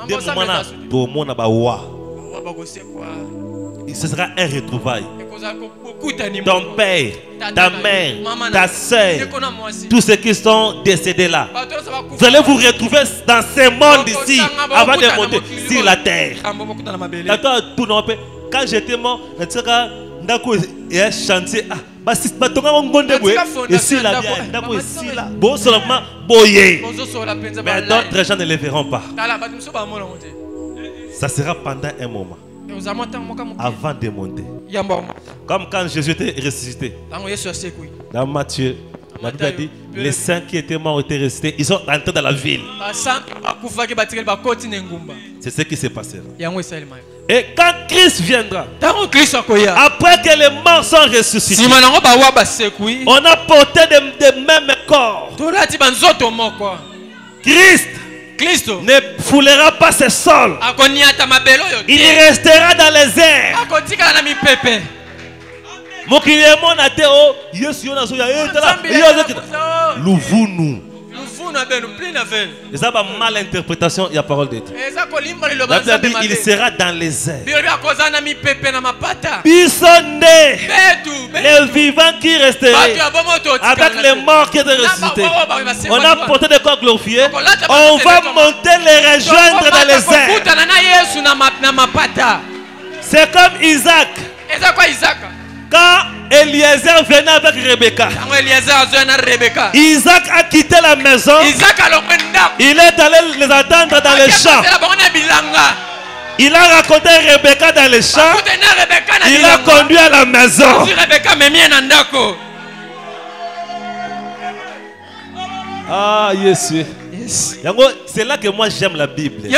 Dès le moment où tout le monde a ce sera un retrouvaille. Ton père, ta mère, ta soeur, tous ceux qui sont décédés là, vous allez vous retrouver dans ce monde ici avant de monter sur la terre. Quand j'étais mort, il y a un chantier. Mais d'autres gens ne le verront pas. Ça sera pendant un moment. Avant de monter. Comme quand Jésus était ressuscité. Dans Matthieu, la Bible a dit les saints qui étaient morts étaient ressuscités. Ils sont rentrés dans la ville. C'est ce qui s'est passé là. Et quand Christ viendra, après que les morts sont ressuscités, on a porté des mêmes corps. Christ ne foulera pas ses sols. Il restera dans les airs. Et ça va mal interprétation, il y a parole de Dieu. La Bible dit il sera dans les airs. Les vivants qui resteraient avec les morts qui étaient ressuscités. On a porté des corps glorifiés. On va monter les rejoindre dans les airs. C'est comme Isaac. Quand Eliezer venait avec Rebecca, Isaac a quitté la maison. Il est allé les attendre dans les champs. Il a raconté Rebecca dans les champs. Il a conduit à la maison. Ah, yes. C'est là que moi j'aime la Bible.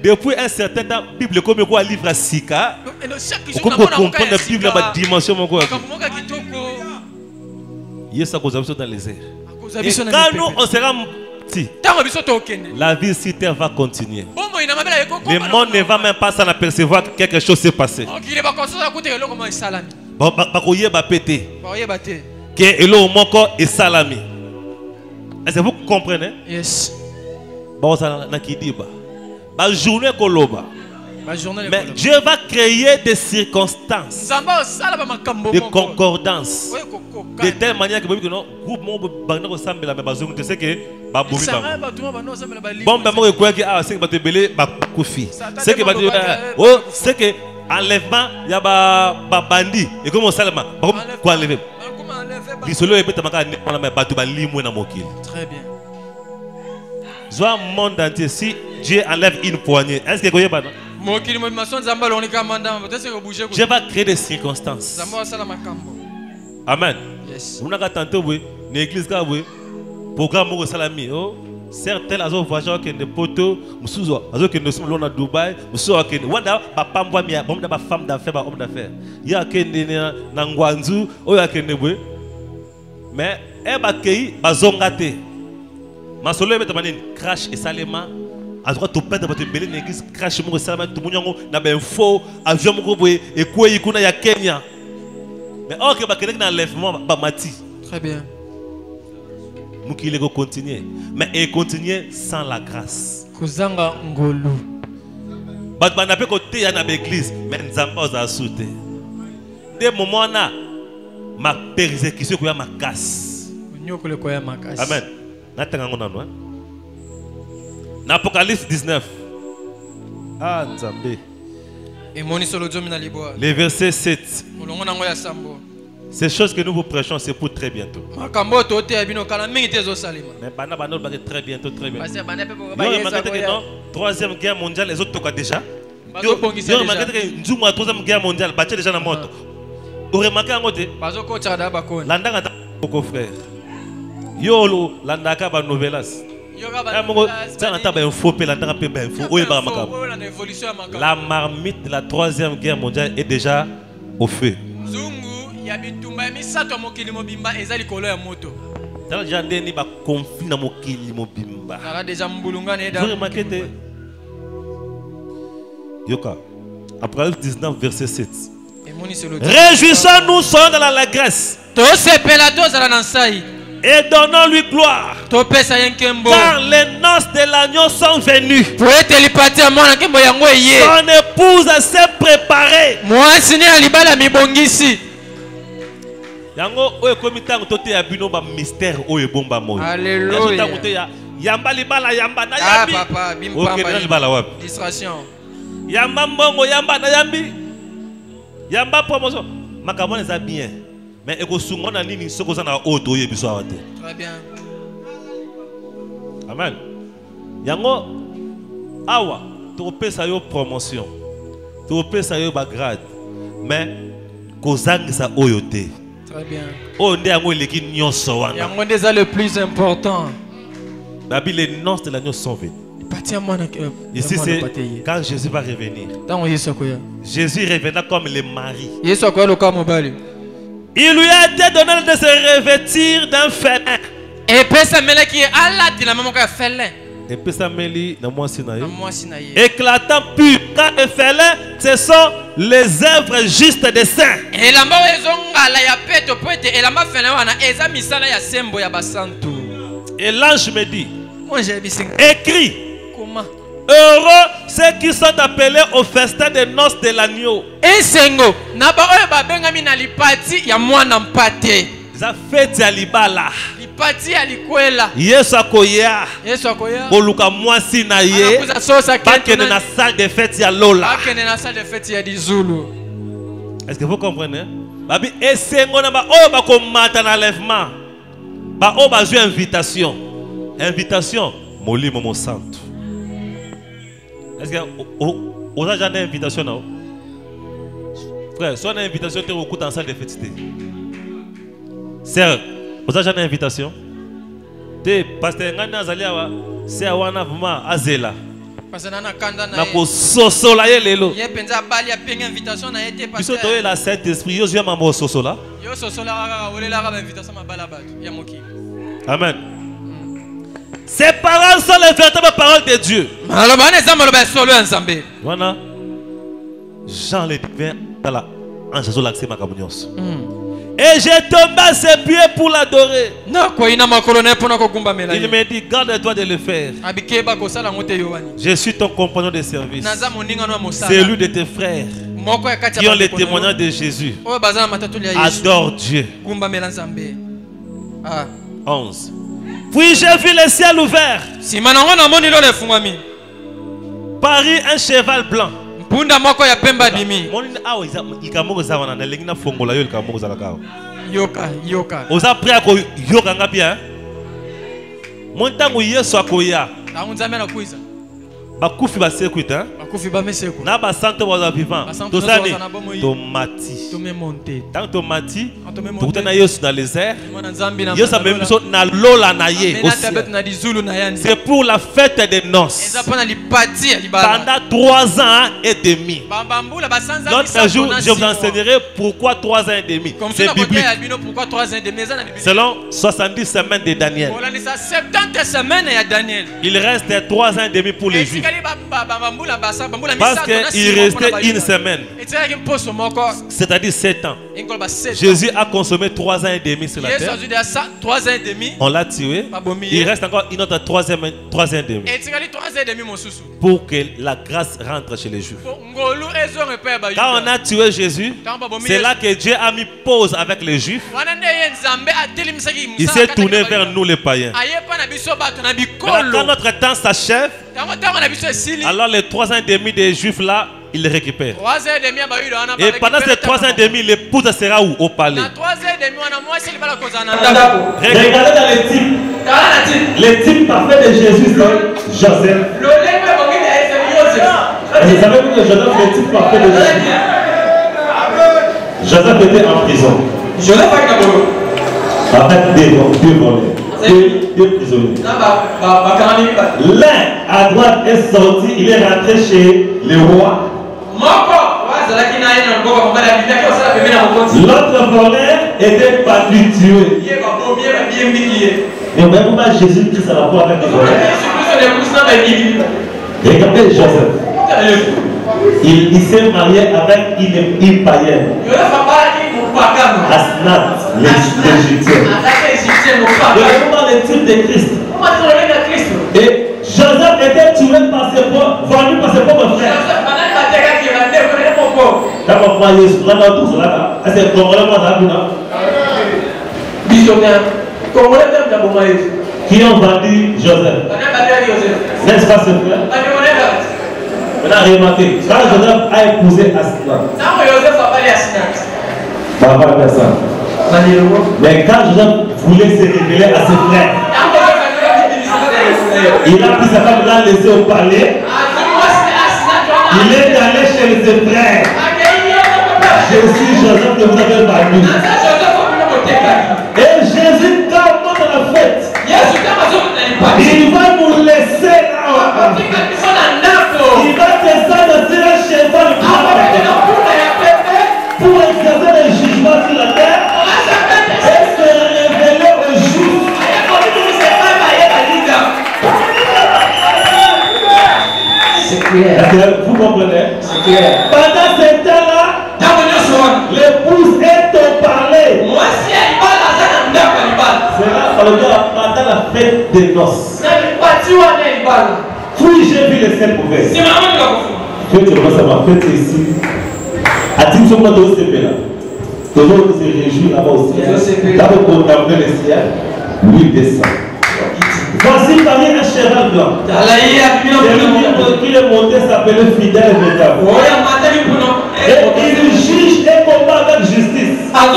Depuis un certain temps, la Bible comme quoi livre à Sika. Vous comprendre la Bible à dimension. Yes, ça cause dans les airs. Et quand nous on sera petit, la vie sur terre va continuer. Le monde ne va même pas s'en apercevoir que quelque chose s'est passé. Que elo moko est salami. Est-ce que vous comprenez? Yes. Mais Dieu va créer des circonstances, des concordances, de telle manière que le groupe c'est que enlèvement il y a bandi et comment ça quoi enlever très bien. Soit monde entier, si Dieu enlève une poignée, est-ce que vous voyez pas? Dieu va créer des circonstances. Amen. Vous n'avez pas tenté, l'église, programme au salami. Certains ont voyagé avec des poteaux, nous sommes à Dubaï, nous sommes à Wanda, papa moi mi bomba femme d'affaires, homme d'affaires. Il y a que Nangwanzu, il y a que mais elle va accueillir bazongate. Ma solo est maintenant crash et salema. À droite au père de votre belle église crash mon salama tout le monde na ben faux avion mon boy et quoi il kuna ya Kenya. Mais ok ba kene na enlèvement ba mati. Très bien. Nous qui les continuer, mais et continuer sans la grâce. Kozanga ngolu. Ba na pe côté ya na l'église mais nzamba za souté. Des moments là ma persécution koya ma casse. Amen. N'Apocalypse 19. Ah, Nzambe. Les versets 7. Ces choses que nous vous prêchons, c'est pour très bientôt. Mais très bientôt, très bientôt. Troisième guerre mondiale, les autres toquent déjà. Troisième guerre mondiale, déjà dans la moto. Vous remarquez un côté? L'andaka beaucoup frère. Yo l'andaka ba novelas. La marmite de la troisième guerre mondiale est déjà au feu. Apocalypse 19 verset 7. Réjouissons-nous, soyons dans l'allégresse et donnons-lui gloire, car les noces de l'agneau sont venues. Son épouse s'est préparée. Alléluia. Yamba promotion. Makamon est bien. Mais eko sungona nini sokoza na oto yebiso awate. Très bien. Amen. Yango awa to pesa yo promotion. To pesa yo grade. Mais kozangisa oyote. Très bien. O nde yango eleki nyonso wana. Yango ndeza le plus important. Babi les noces de l'agneau sont venues. Ici c'est quand Jésus va revenir. Jésus reviendra comme le mari. Il lui a été donné de se revêtir d'un félin. Éclatant pur. Car le félin, ce sont les œuvres justes des saints. Et l'ange me dit, écris. Heureux ceux qui sont appelés au festin des noces de l'agneau. Ça fait alibala. Yesu akoya. Koluka mwasi na ye. Bakene na salle de fête ya lola. Est-ce que vous comprenez? Babi esengo na ba o ba komata na lèvement. Ba o ba zu invitation. Invitation molimo mo santo. Est-ce que vous avez déjà une invitation là? Frère, soit une invitation, tu es au en salle de fête. Sœur, vous avez déjà une invitation? Tu pasteur Ngana Zaliawa, c'est à Wana Vuma Azela. Na ko sosola ye lelo. Ye penza bali a penga invitation na été pasteur. Biso to la Saint-Esprit, yo zua mambo sosola. Yo sosola olela ka invitation ma bala batu ya moki. Amen. Ces paroles sont les véritables paroles de Dieu. Voilà. Jean le divin dans la ange l'accès makabunios. Et j'ai tombé à ses pieds pour l'adorer. Il me dit, garde-toi de le faire. Je suis ton compagnon de service. C'est lui de tes frères qui ont le témoignage de Jésus. Adore Dieu. 11. Puis j'ai vu le ciel ouvert. Paris un cheval blanc. Oza prêt à yoka ngapia. Montango yeso akoya. Bakufi ba circuit hein. Bakufi ba meseko. Na ba santo ba vivant. Tosani tomati. Tant tomati. Tukutana yeso dans les airs. Yeso même so na lola na ye. C'est pour la fête des noces. Pendant 3 ans et demi. L'autre jour, je vous enseignerai pourquoi 3 ans et demi. C'est biblique. Selon 70 semaines de Daniel. Il reste 3 ans et demi pour les Juifs. Parce qu'il restait une semaine. C'est-à-dire 7 ans. Jésus a consommé 3 ans et demi sur la terre. On l'a tué. Il reste encore une autre 3 ans et demi. Pour que la grâce rentre chez les Juifs. Quand on a tué Jésus, c'est là que Dieu a mis pause avec les Juifs. Il s'est tourné vers nous les païens. Quand notre temps s'achève, alors les 3 ans et demi des Juifs là, ils les récupèrent. Et pendant ces 3 ans et demi, l'épouse sera où? Au palais. Regardez dans les types. Les types parfaits de Jésus, c'est Joseph. Vous savez que Joseph, le type parfait de Jésus. Joseph était en prison. Avec deux volets. Deux prisonniers. L'un à droite est sorti, il est rentré chez le roi. L'autre volet était parti tuer. Et même Jésus-Christ a rapport avec les volets. Regardez Joseph. Il s'est marié avec une païenne. Asnat, l'Égyptien. Regardons les types de Christ. Et Joseph était tué par ses propres, vendu par ses propres frères. D'abord, moi, Jésus, là, tout cela, c'est qui ont vendu Joseph. N'est-ce pas, ce frère? On a remarqué, quand Joseph a épousé Asnat, mais quand Joseph voulait se révéler à ses frères, il a pris sa femme, l'a laissé au palais. Il est allé chez ses frères. Je suis Joseph que vous avez vendu. Et Jésus, quand on dans la fête, il va nous laisser là. Il va descendre sur un cheval pour exercer le jugement sur la terre et se révéler aux Juifs. C'est clair. Vous comprenez? C'est clair. Pendant ce temps-là, l'épouse est au palais. C'est là pendant la fête des noces. Oui, j'ai vu les 7 mauvaises. Que tu vois, ça m'a fait ici. A-t-il sur moi de OCP là? Tout le monde se réjouit là-bas au ciel. D'abord contempler le ciel, lui descend. Voici parmi un cheval blanc. Qui est monté s'appelait fidèle et véritable. Et il juge et combat avec justice. Quand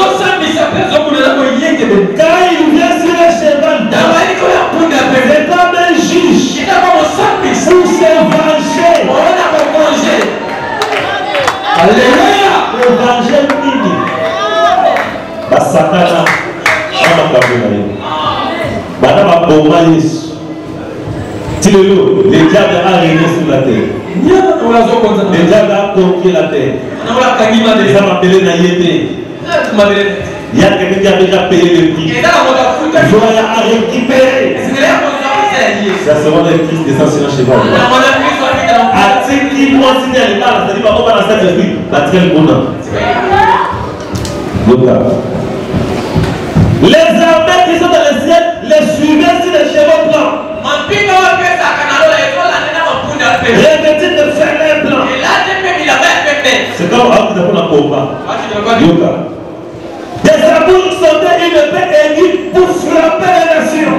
il vient sur un cheval blanc, c'est comme un juge pour se venger. Alléluia. Le venger mini. Basakana. Madame Boma Yesu. Le diable a régné sur la terre. Le diable a conquis la terre. Ça m'a appelé Nayete. Il y a quelqu'un qui a déjà payé le prix. Il faut à récupérer. Ça sera le Christ des anciens chez vous. À ce qui moi si elle est là, c'est-à-dire qu'on va dans cette esprit, la très bonne. Les armées qui sont dans le ciel, les suivaient sur les chevaux blancs. Revêtis de fer blanc. C'est comme vous avez un combat. Des sabouts sautaient une épée aiguë pour frapper les nations.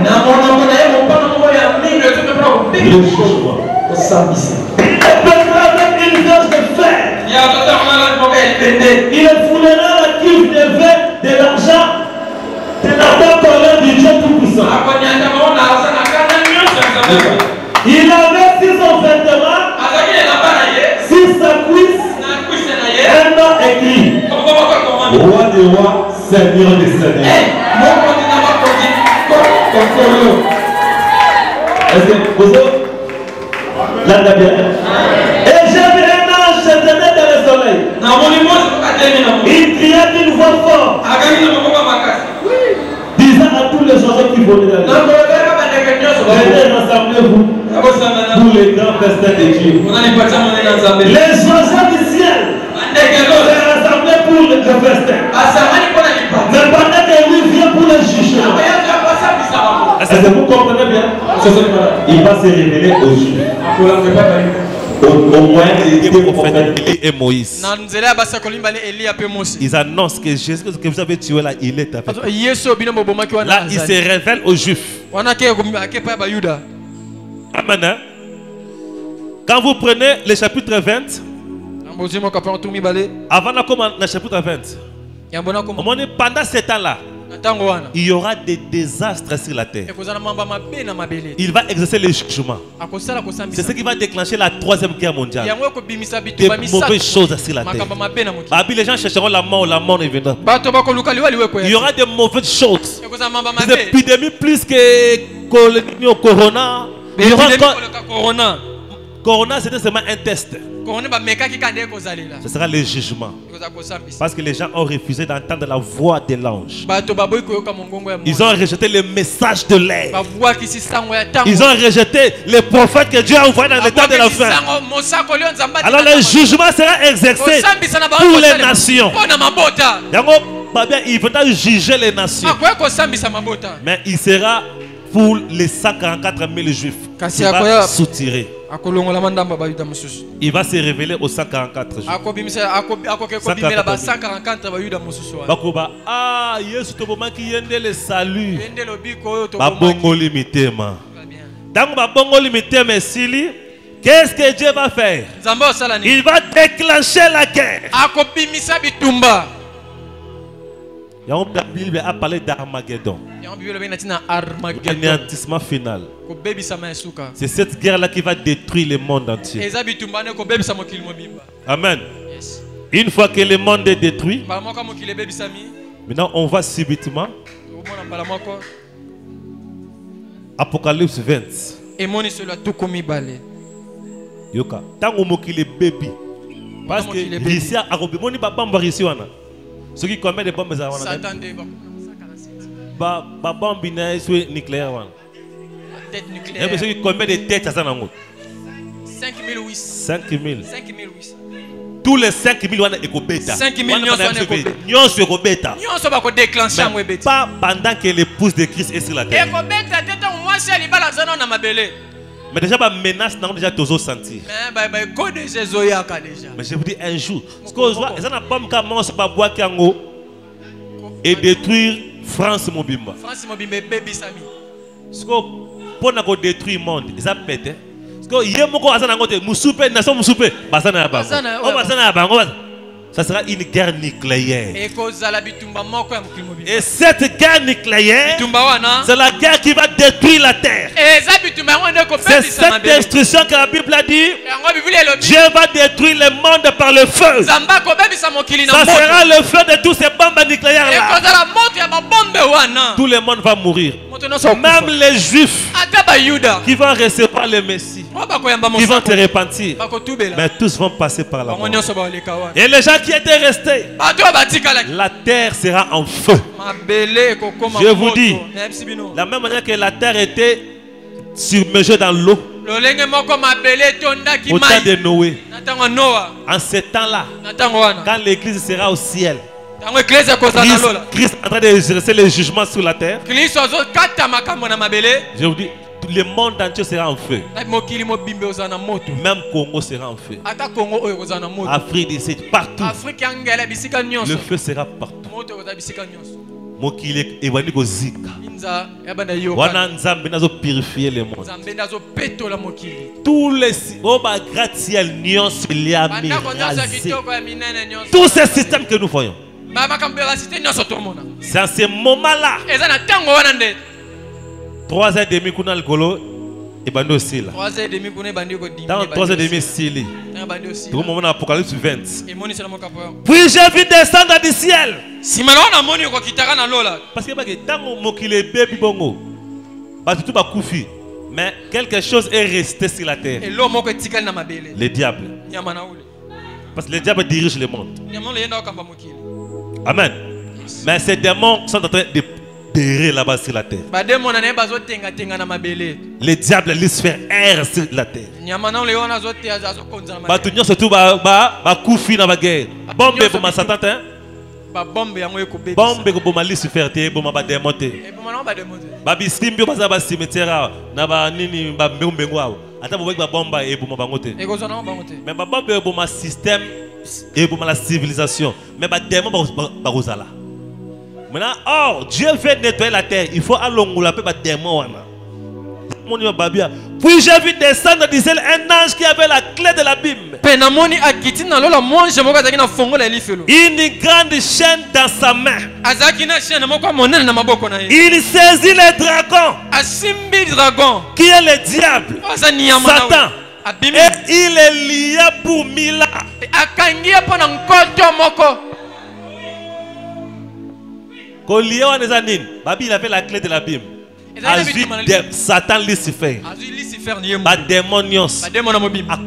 Le jugement. Et pèsera avec une gorge de fer. Il foulera la cuve de verre, de l'argent, de la parole du Dieu Tout-Puissant. Il avait 6 vêtements, 6 cuisses, un nom écrit. Roi des rois, Seigneur des seigneurs. Est-ce que vous autres? Là, bien. Et j'ai vu un ange se tenir dans le soleil. Il criait d'une voix forte, disant à tous les oiseaux qui volaient dans l'air, venez, rassemblez-vous pour les grands festins de Dieu. Les oiseaux du ciel sont rassemblés pour le festin. Mais pendant que lui vient pour le jugement. Est-ce que vous comprenez bien? Il va se révéler aux Juifs. Au moyen des prophètes Élie et Moïse. Ils annoncent que Jésus que vous avez tué là, il est avec. Là, il se révèle aux Juifs. Amen. Quand vous prenez le chapitre 20, avant de commencer le chapitre 20, pendant ce temps-là, il y aura des désastres sur la terre. Il va exercer le jugement. C'est ce qui va déclencher la 3e guerre mondiale. Des mauvaises choses sur la terre. Les gens chercheront la mort est venue. Il y aura des mauvaises choses. Des épidémies plus que Corona. Il y aura encore... Corona, c'était seulement un test. Ce sera le jugement. Parce que les gens ont refusé d'entendre la voix de l'ange. Ils ont rejeté le message de l'air. Ils ont rejeté les prophètes que Dieu a envoyés dans le temps de la fin. Alors le jugement sera exercé pour les nations. Il faudra juger les nations. Mais il sera pour les 144 000 juifs. Il va soutirer. Il va se révéler aux 144 juifs. Ah, Yesu toboma ki yende le salut. Babongo limité ma. Dans babongo limité mais sili, qu'est-ce que Dieu va faire? Il va déclencher la guerre. La Bible a parlé d'Armageddon. L'anéantissement final. C'est cette guerre-là qui va détruire le monde entier. Amen. Une fois que le monde est détruit, maintenant on va subitement. Apocalypse 20. Yoka. Tant que le bébé. Parce que ici, à Robimoni, papa m'a réussi. Ceux qui commettent des bombes bombe nucléaire. Ceux qui commettent des têtes à 5000. Tous les 5000 wana ekobeta. 5000 nyonso ekobeta. Pas pendant que l'épouse de Christ est sur la terre. Mais déjà, la menace, nous avons déjà tous sentir. Mais je vous dis un jour, parce que les gens n'ont pas commencé à boire et détruire France Mobimba. France Mobimba, bébé Sami. Parce que pour détruire le monde, ils ont pété. Parce que il y a beaucoup de nation Moussoupe, ça sera une guerre nucléaire. Et cette guerre nucléaire, c'est la guerre qui va détruire la terre. C'est cette destruction que la Bible a dit. Dieu va détruire le monde par le feu. Ça sera le feu de tous ces bombes nucléaires là. Tout le monde va mourir. Même les Juifs qui vont recevoir le Messie, qui vont te repentir, mais tous vont passer par la mort. Et les gens qui étaient restés, la terre sera en feu. Je vous dis, la même manière que la terre était submergée dans l'eau au temps de Noé, en ce temps-là, quand l'église sera au ciel, Christ est en train d'exercer le jugement sur la terre. Je vous dis, le monde entier sera en feu. Même Congo sera en feu. Afrique d'ici, partout. Le feu sera partout. Mokili ewani kozika. Wana nzambe nazo purifier le monde. Tous les gratte-ciel nyonso liami rasé. Tous ces systèmes que nous voyons. C'est à ce moment-là. 3h30 kuna likolo ebando sila. 3h30 dans 3h30 sili. Tout le monde dans Apocalypse 20. Puis j'ai vu descendre du ciel. Parce que tant mokile bébé bongo, tout ba koufi, mais quelque chose est resté sur la terre. Le diable. Parce que le diable dirige le monde. Amen. Mais ces démons sont en train terrer là-bas sur la terre. Les diables laissent faire air sur la terre. Batunyo surtout ba koufi na ba guerre. Bombe pour ma satan hein. Bombe pour ma liste faire terre pour ma démonter. Ba bisimbi baza ba cimetière na ba nini ba mbengwa. Ata bo ba bomba et pour ma bangote. Mais ba bombe pour ma système et pour la civilisation. Mais ba démon ba rozala. Maintenant, or, Dieu veut nettoyer la terre. Il faut allonguer la démon. Puis j'ai vu descendre du ciel un ange qui avait la clé de l'abîme. Une grande chaîne dans sa main. Il saisit le dragon. Qui est le diable, Satan. Et il est lié pour 1000 ans. Il avait la clé de l'abîme. Satan Lucifer. Ba démonios. À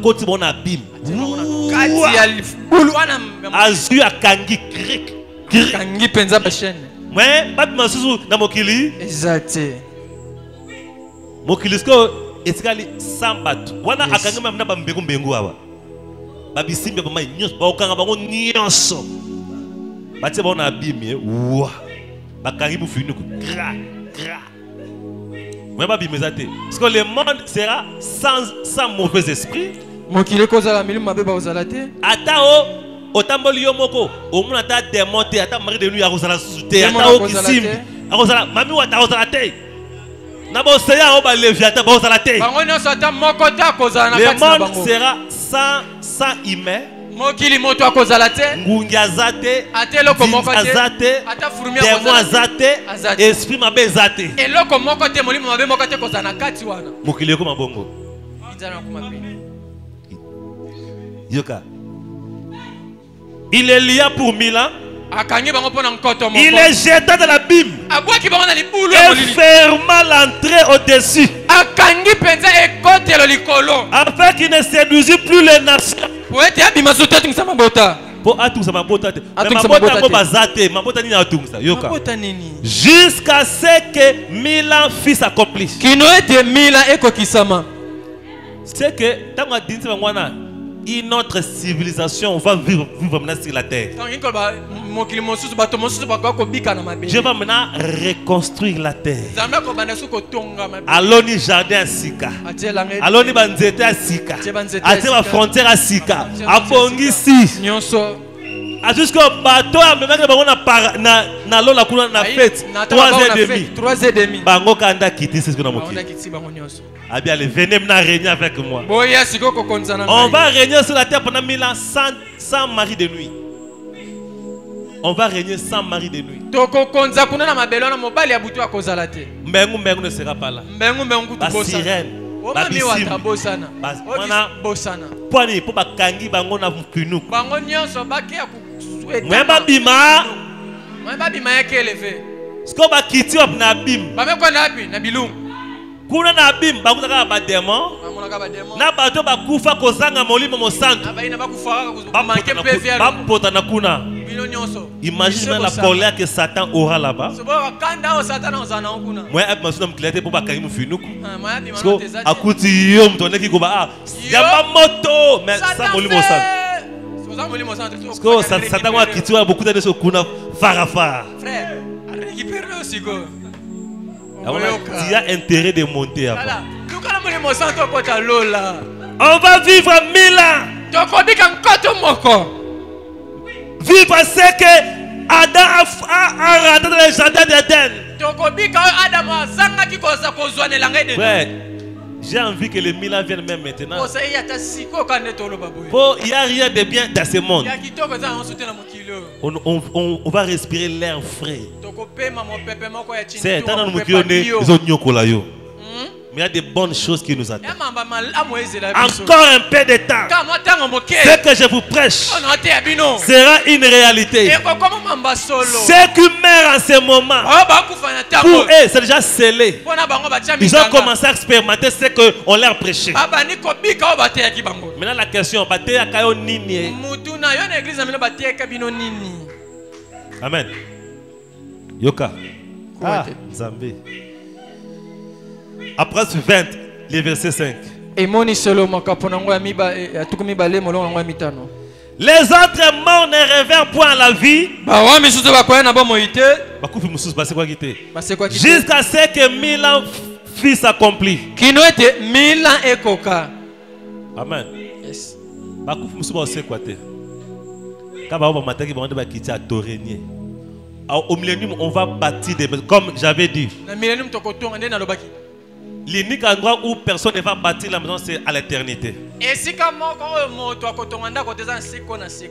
côté de mon abîme. Azu a kangi krik. Kangi penza ba chaîne. Mais pas de masusu na mokili. Exact. Mokili sko etikali sambat. Wana akangi même na ba mbengu mbengu awa. Ba bisimbe ba mai nyos ba okanga ba nyonso. Ba tse ba na abîme. Wa. Bakari vous finissez gra. Parce que le monde sera sans mauvais esprit. Atao otamboli yomoko omunata démonter ata mari de nuit à rosala souté atao kisimbi à rosala mami wata rosala te na bo seya o ba leviata ba rosala te. Le monde sera sans humain. Mokili moto akozala te ngungia zate atelo moko te ata furumia kozala zate esprit mabe zate eloko moko te molimo mabe moko te kozana kati wana mokili ko mabongo inzana ko mabe yoka il est lié pour 1000 ans. Il est jeté dans l'abîme et ferma l'entrée au-dessus afin qu'il ne séduise plus les nations. Jusqu'à ce que 1000 ans fils accomplissent. C'est que une autre civilisation va vivre maintenant sur la terre. Je vais maintenant reconstruire la terre. Allons-y jardin à Sika. Allons-y banzete à Sika. Allons-y la frontière à Sika. À Bongisi. Jusqu'au bateau, na l'eau la couleur na fête 3h30. Bango kanda kiti c'est ce que nous avons. Abi allez venez maintenant régner avec moi. On va régner sur la terre pendant 1000 ans sans mari de nuit. On va régner sans mari de nuit. Mbengu mbengu ne sera pas là. La sirène. La bisim. Poani pour bakangi bango na mkinu. Bango nyonso bakia Mwemba bima. Mwemba bima yake eleve. Sko ba kiti op na bim. Ba meko na bi na bilungu. Kuna na bim ba kutaka ba démon. Na bato ba kufa kozanga molimo mo santo. Ba ina ba kufa ba manke PVR. Ba pota na kuna. Imagine la colère que Satan aura là-bas. Moi ab masuna mklete pour ba kangi mfinuku. Sko akuti yo mtone ki koba ah. Yamba moto mais ça molimo santo. Satan a quitté beaucoup de choses qu'on a farafar. Frère, récupère-le aussi. Il y a intérêt de monter avant. On va vivre 1000 ans. Vivre ce que Adam a raté dans le jardin d'Éden. J'ai envie que les 1000 ans viennent même maintenant. Il n'y a rien de bien dans ce monde. On va respirer l'air frais. C'est mais il y a des bonnes choses qui nous attendent. Encore un peu de temps. Ce que je vous prêche sera une réalité. Ceux qui meurent en ce moment, pour eux, c'est déjà scellé. Ils ont commencé à expérimenter ce qu'on leur prêchait. Maintenant, la question, Amen. Yoka. Ah, Zambé. Après 20, le verset 5. Et moni solo makaponango ya miba atukumi bale molongo ngwa mitano. Les autres morts ne révèrent point la vie. Ba wa misusu bakoya na ba moite. Bakufi mususu base kwa kite. Base kwa kite. Jusqu'à ce que 1000 ans fils accomplis. Kino ete 1000 ans ekoka. Amen. Yes. Bakufi mususu ba kwa te. Kaba ba mataki ba ndeba kiti a torenier. Au millénium on va bâtir des comme j'avais dit. Na millénium tokotonga ndena lobaki. L'unique endroit où personne ne va bâtir la maison, c'est à l'éternité.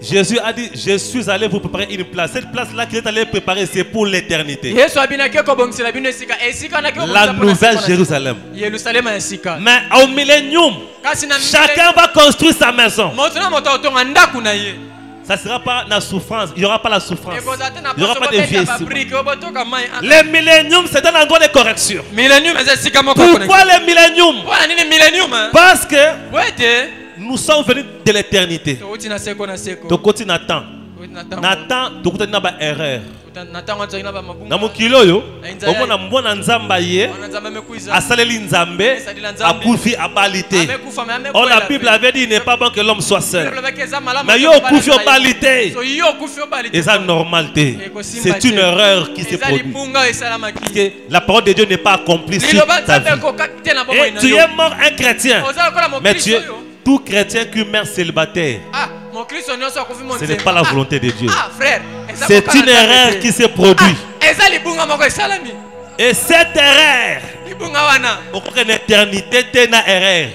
Jésus a dit, je suis allé vous préparer une place. Cette place-là qu'il est allé préparer, c'est pour l'éternité. La nouvelle Jérusalem. Mais au millénium, chacun va construire sa maison. Ça ne sera pas la souffrance. Il n'y aura pas la souffrance. Il n'y aura pas de vieillissement. Le millénium, c'est un endroit de correction. Pourquoi le millénium? Parce que nous sommes venus de l'éternité. Tu Nathan. Nathan, tu as une erreur. Na mokilo yo omona mbona nzamba ye asaleli nzambe akufi abalite. Oh, la Bible avait dit il n'est pas bon que l'homme soit seul. Mais yo okufi abalite. Et ça normalité. C'est une erreur qui se produit. Parce que la parole de Dieu n'est pas accomplie sur ta vie. Et tu es mort un chrétien. Mais tu es tout chrétien qui meurt célibataire. Ce n'est pas la volonté de Dieu. C'est une erreur qui se produit. Et cette erreur, aucune éternité, c'est une erreur.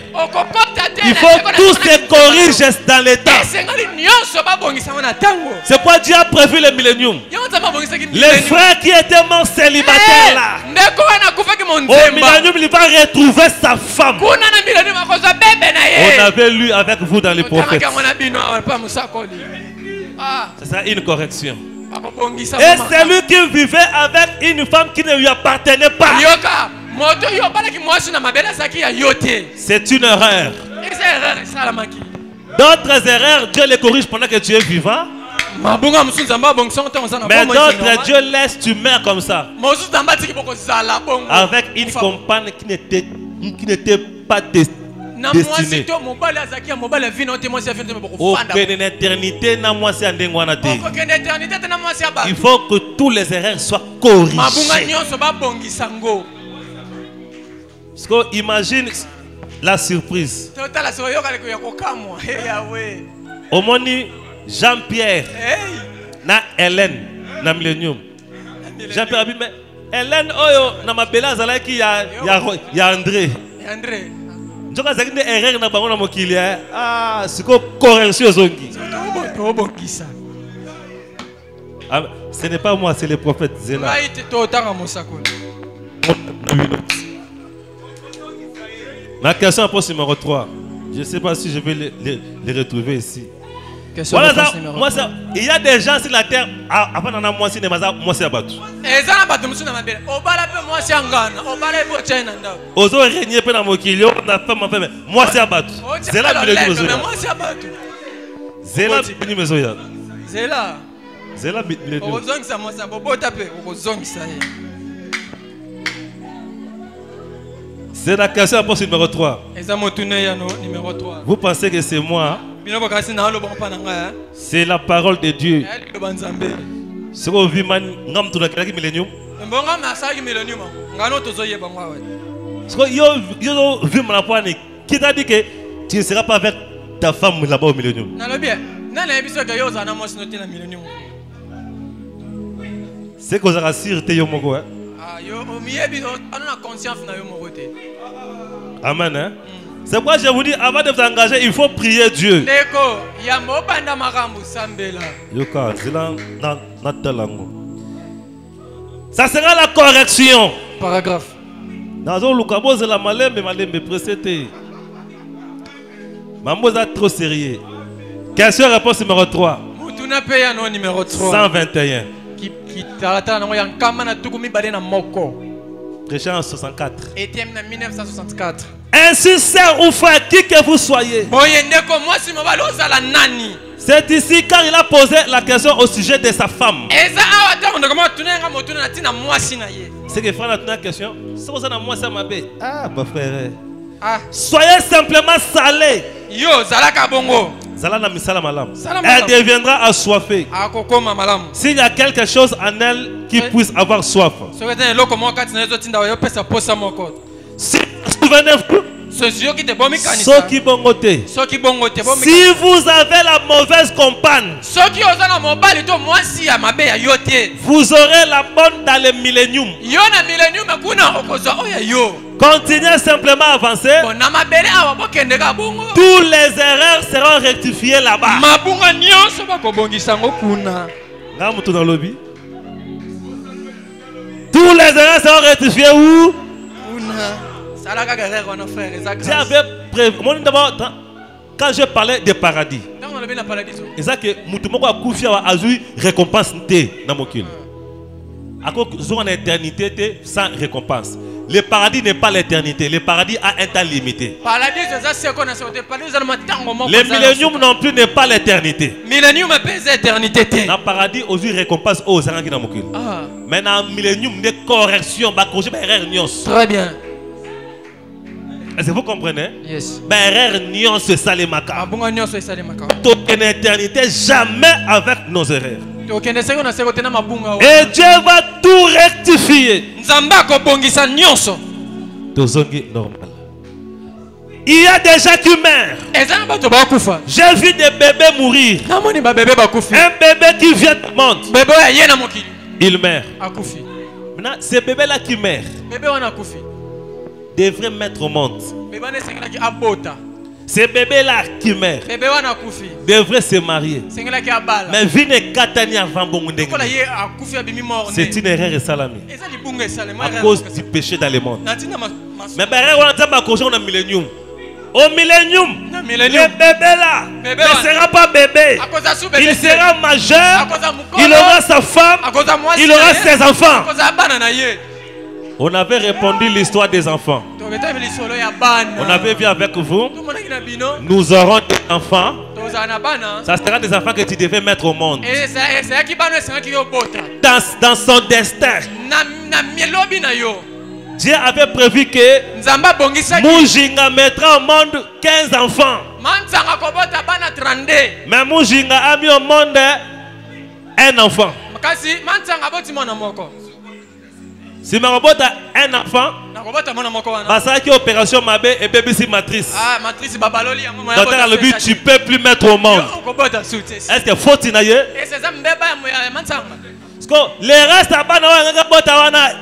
Il faut que tout se corrige dans le temps. C'est pourquoi Dieu a prévu le millénium. Les frères qui étaient morts célibataires là, au millénium, il va retrouver sa femme. On avait lu avec vous dans les prophètes. C'est ça une correction. Et celui qui vivait avec une femme qui ne lui appartenait pas, c'est une erreur. D'autres erreurs, Dieu les corrige pendant que tu es vivant. Mais d'autres, Dieu laisse tu meurs comme ça. Avec une compagne qui n'était pas destinée. Aucune éternité n'a moi c'est il faut que tous les erreurs soient corrigées. Parce que imagine la surprise. Au moni Jean-Pierre na Hélène na millénium. Jean-Pierre a dit mais Hélène oyo na mabela zalaki ya André. Ah, c'est quoi correction zongi? Ah, ce n'est pas moi, c'est le prophète Zéla. Ma question poste numéro 3. Je ne sais pas si je vais les retrouver ici. Voilà ça, moi, ça, il y a des gens sur la terre avant d'en avoir moi c'est abattu. Ozo régner pe na mokilio na femme moi c'est abattu. Zela millénium ozo. Zela millénium ozo ya. Zela millénium. Ozongisa mosa bobota pe ozongisa ye. C'est la question poste numéro 3. Numéro 3. Vous pensez que c'est moi? C'est la parole de Dieu. Ce qu'on vit maintenant, tu as millénium. Ce qu'on vit maintenant, qui t'a dit que tu ne seras pas avec ta femme là-bas au millénium? C'est qu'on a sûreté yomoko. Amen. Hein? C'est pourquoi je vous dis, avant de vous engager, il faut prier Dieu. Ça sera la correction. Paragraphe. Dans le cas de la malembe précédée. Maman est trop sérieux. Question réponse numéro 3. 121. Chrétien 64. Ainsi, sœurs ou frères, qui que vous soyez, c'est ici car il a posé la question au sujet de sa femme. C'est que frère a une question. C'est pour ça que moi ça m'a fait. Ah, mon frère. Ah. Soyez simplement salés. Yo, zalaka bongo. Zala na misala malam. Salam Elle malam. deviendra assoiffée. Akokoma malam. S'il y a quelque chose en elle qui puisse avoir soif. Sokete loko moka tinezo tinda yo pesa posa moko. Si souvenez-vous. Sozio ki te bomi kanisa. Soki bongote. Soki bongo te bomi. Si vous avez la mauvaise compagne, Soki ozana mobali to mwasi ya mabe ya yote. vous aurez la bonne dans le millénium. Yo na millennium kuna okozo oya yo. Continuez simplement à avancer. Bon na mabele awa bokende ka bongo. Tous les erreurs seront rectifiées là-bas. Mabunga nyonso bakobongisa ngo kuna. Nga mutu dans le lobby. Tous les erreurs seront rectifiées où? Kuna. Salaka guerre on a frère exact. J'avais prévu. Quand je parlais de paradis, Dans on le na paradiso. c'est ça que mutu moko akufia wa azui récompense nte na mokili. Ako zo en éternité te sans récompense. Le paradis n'est pas l'éternité. Le paradis a un temps limité. Paradiso ça c'est qu'on a sauté paradiso na matango moko. Le millénium non plus n'est pas l'éternité. Millennium pèse éternité te. Dans le paradis, aux récompense aux gens qui n'ont mokili. Ah. Mais dans le millénium, des corrections, bah corriger bah erreur nyos. Très bien. Est-ce que vous comprenez? Yes. Bah erreur nyos c'est ça les macaques. Abunga nyonso esale maka. Toute éternité jamais avec nos erreurs. Okende seko na seko tena mabunga. Et Dieu va tout rectifier. Nzamba ko bongisa nyonso. Tozongi normal. Il y a des gens qui meurent. Ezana bato ba kufa. J'ai vu des bébés mourir. Namoni ba bébé ba kufi. Un bébé qui vient du monde, Bébé ya yena mokili. il meurt. Akufi. Maintenant, ces bébés-là qui meurent Bébé wana kufi. devraient mettre au monde. Bébé ne sengela ki abota. Ces bébés-là qui meurent Bébé wana kufi. devraient se marier. Sengela ki abala. Mais vine katani avant bongondengue. Kola ye akufi abimi mort. C'est une erreur et salami. Eza libunga esale À cause du péché dans le monde. Natina ma. Mais on a un millénium. Au millénium, Na le millennium. bébé là Bébé ne wana. sera pas bébé. Akoza su bébé. Il sera majeur. Akoza mukolo. Il aura sa femme. Akoza mwasi. Il aura ses enfants. Akoza bana na ye. On avait répondu l'histoire des enfants. Toketa bili solo ya bana. On avait vu avec vous. Tumona kina bino. Nous aurons des enfants. Toza na bana. Ça sera des enfants que tu devais mettre au monde. Et c'est qui bana c'est qui yo bota. Dans son destin, Na mielobi na yo. Dieu avait prévu que Nzamba bongisa ki. Mujinga mettra au monde 15 enfants. Manzanga ko bota bana 32. Mais Mujinga a mis au monde un enfant. Kasi manzanga boti mona moko. Si je un enfant, Na ko bota mona moko wana. parce que opération Mabé et bébé si matrice. Ah matrice babaloli ya mama. Docteur a le but, tu ne peux plus mettre au monde. Ko bota soute. Est-ce que faut t'inayer? Et c'est ça mbeba ya manzanga. Parce que les restes à Bana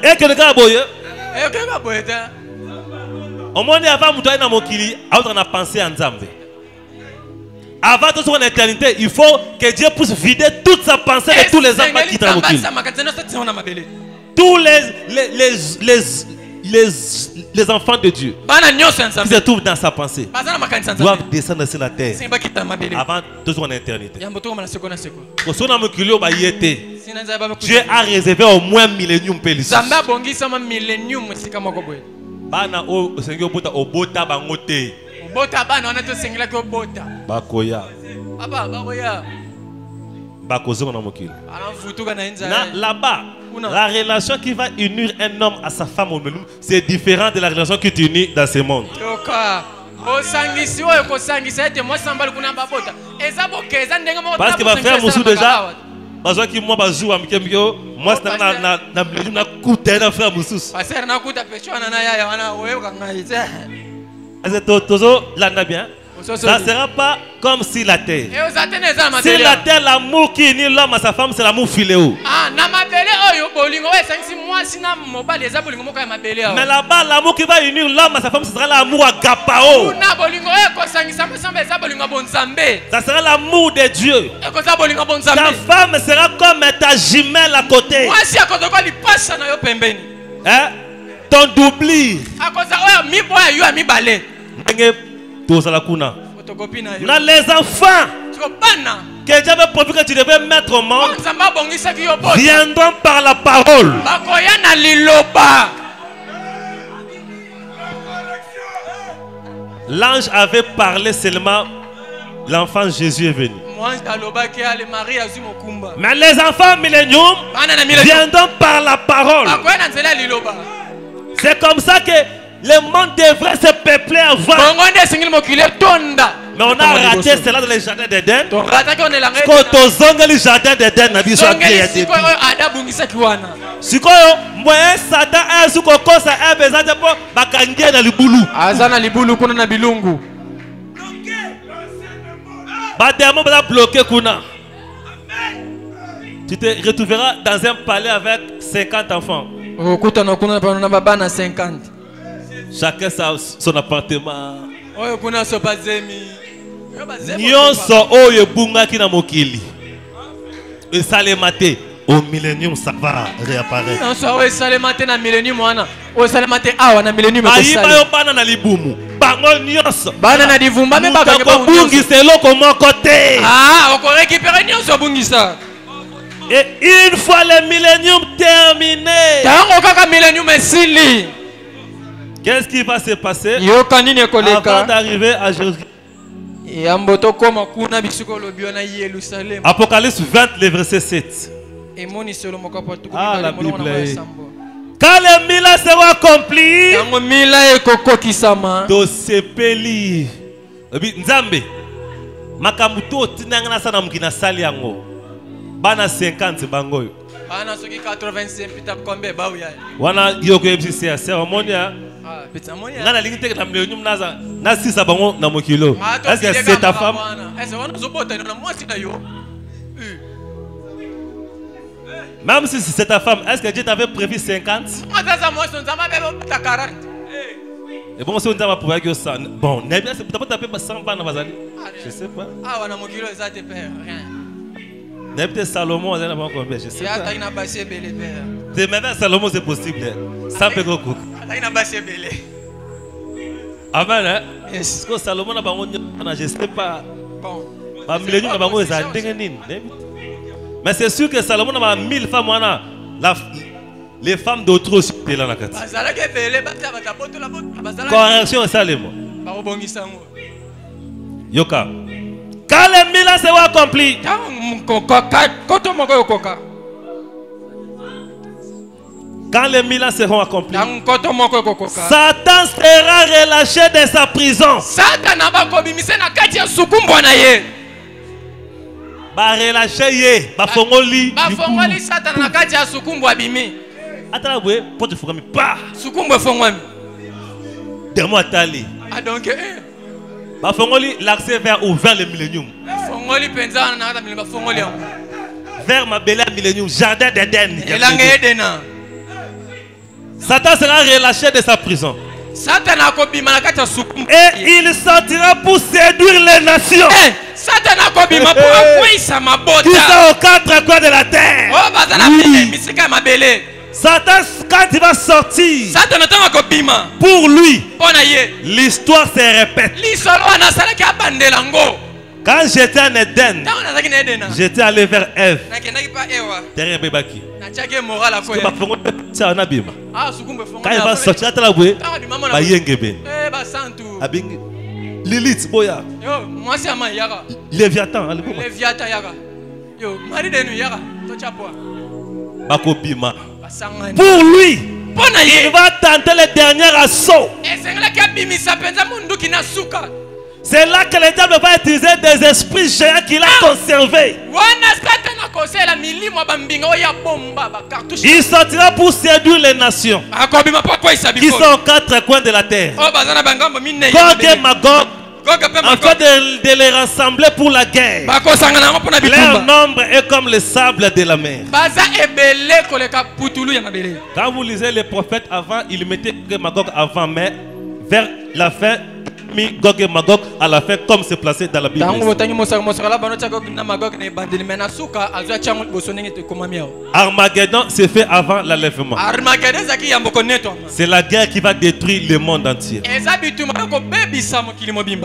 et que le gars boye. Eh ka boeta. Au monde avant Moutoy na Mokili, on a pensé en Zambé. Avant toute son éternité, il faut que Dieu puisse vider toute sa pensée de tous les enfants qui sont Mokili. Tous les enfants de Dieu qui se trouvent dans sa pensée doivent descendre sur la terre avant toute son éternité. Dieu a réservé au moins millénium pélis. Bana o Seigneur bota obota bangote. Obota bana on a to sengela ko bota. Bakoya. Papa bakoya. Bakozo na mokili. Ala futuka na inza. Là-bas, la relation qui va unir un homme à sa femme au milieu, c'est différent de la relation qui t'unit dans ce monde. Yoka. Osangisi oyo ko sangisa ete moi sambal kuna babota. Eza bokeza ndenge mo. Parce que ma frère Moussou déjà parce que moi bazoua mikembio moi c'est na millénium na kuta na frère Moussou. Passer na kuta pechwana na yaya wana oyo kangaita. Est-ce que tozo landa bien? Ça ne sera pas comme si la terre. Si la terre, l'amour qui unit l'homme à sa femme, c'est l'amour filéo. Mais là-bas, l'amour qui va unir l'homme à sa femme, ce sera l'amour agapao. Ça sera l'amour de Dieu. Ta femme sera comme ta jumelle à côté. Hein? Ton doublure. Dans les enfants que Dieu avait prévu que tu devais mettre au monde viendront par la parole. L'ange avait parlé seulement l'enfant Jésus est venu. mokumba. Mais les enfants millénium viendront par la parole. C'est comme ça que le monde devrait se peupler avant. Mais on a raté cela dans les jardins d'Éden. Quand on a les jardins d'Éden, on a dit si moyen Satan a su kokosa a besoin de bakangie na libulu. Azana libulu kuna na bilungu. Ba démon va bloquer kuna. Tu te retrouveras dans un palais avec 50 enfants. Okutana kuna na baba na 50. Chacun son appartement. Oyo kuna so bazemi. Nyonso oyo bungaki na mokili. Et ça les maté. Au millénium, ça va réapparaître. Non, ça va salemate na millénium wana. O salemate awa na millénium ko sale. Ayiba yo bana na libumu. Bango nyonso. Bana na divumba me baka ko bungisa eloko moko te. Ah, on ko récupérer nyonso bungisa. Et une fois le millénium terminé. Tango kaka millénium esili. Qu'est-ce qui va se passer? Yo kanini koleka. Avant d'arriver à Jérusalem. Apocalypse 20, le verset 7. Ah, la Bible. Quand le mila sera accompli, tosepeli. Nzambe, makamuto tinangana sana mkina sali yango. Bana 50 bangoyo. Bana soki 85 pita kombe ba uya. Wana yoko ebisi ceremony. Ngana lingite na millénium naza na sisa bango na mokilo. Est-ce que c'est ta femme? Est-ce que on zobota na mwasi na yo? Même si c'est ta femme, est-ce que Dieu t'avait prévu 50? Et bon, si on t'a prévu que ça, bon, c'est peut-être taper 100 balles dans Bazali. Je sais pas. Ah, on a mon kilo, ça te perd rien. Peut-être Salomon, on a combien? Je sais pas. C'est maintenant Salomon, c'est possible. Ça peut go cook. Amen, hein? Est-ce que Salomon a pas je sais pas. Bon. Millénium a pas mais c'est sûr que Salomon a 1000 femmes. Les femmes d'autres aussi étaient là. Correction, Salomon. Yoka. Quand les 1000 ans seront accomplis, quand les 1000 ans seront accomplis, Satan sera relâché de sa prison. Ba relâché ye, ba fongoli. Ba fongoli Satan na kati ya sukumbu abimi. Atala bwe, pote fongami pa. Sukumbu fongami. Demo atali. Ah donc ba fongoli l'accès vers le millénium. Fongoli penza na kata millénium fongoli. Vers ma belle millénium, jardin d'Éden. Elanga Edena. Satan sera relâché de sa prison. Satan akobima na kati ya sukumbu. Et il sortira pour séduire les nations. Satan akobima pour akwisa mabota. Qui sont aux quatre coins de la terre. Oh bazana misika mabele. Satan quand il va sortir. Satan akobima. Pour lui. Pona ye. L'histoire se répète. L'histoire na sala ka bandelango. Quand j'étais en Éden, j'étais allé vers Ève. Derrière Bébaki. Quand il va sortir, Lilith, Boya. Léviathan. Pour lui, il va tenter le dernier assaut. C'est là que le diable va utiliser des esprits géants qu'il a conservés. Il sortira pour séduire les nations qui sont aux quatre coins de la terre. Gog et Magog, afin de les rassembler pour la guerre. Leur nombre est comme le sable de la mer. Quand vous lisez les prophètes avant, ils mettaient Gog et Magog avant, mais vers la fin, Gog et Magog à la fin comme c'est placé dans la Bible. Armageddon s'est fait avant l'enlèvement. C'est la guerre qui va détruire le monde entier.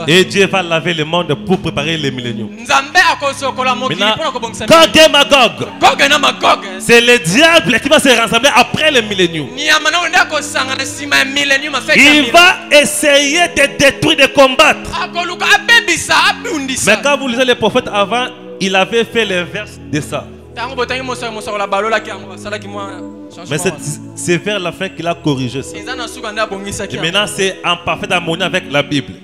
Et Dieu va laver le monde pour préparer le millénium. Maintenant, Gog et Magog C'est le diable qui va se rassembler après le millénium. Il va essayer de détruire, de combattre. Mais quand vous lisez les prophètes avant, il avait fait l'inverse de ça. Mais c'est vers la fin qu'il a corrigé ça. Et maintenant c'est en parfaite harmonie avec la Bible.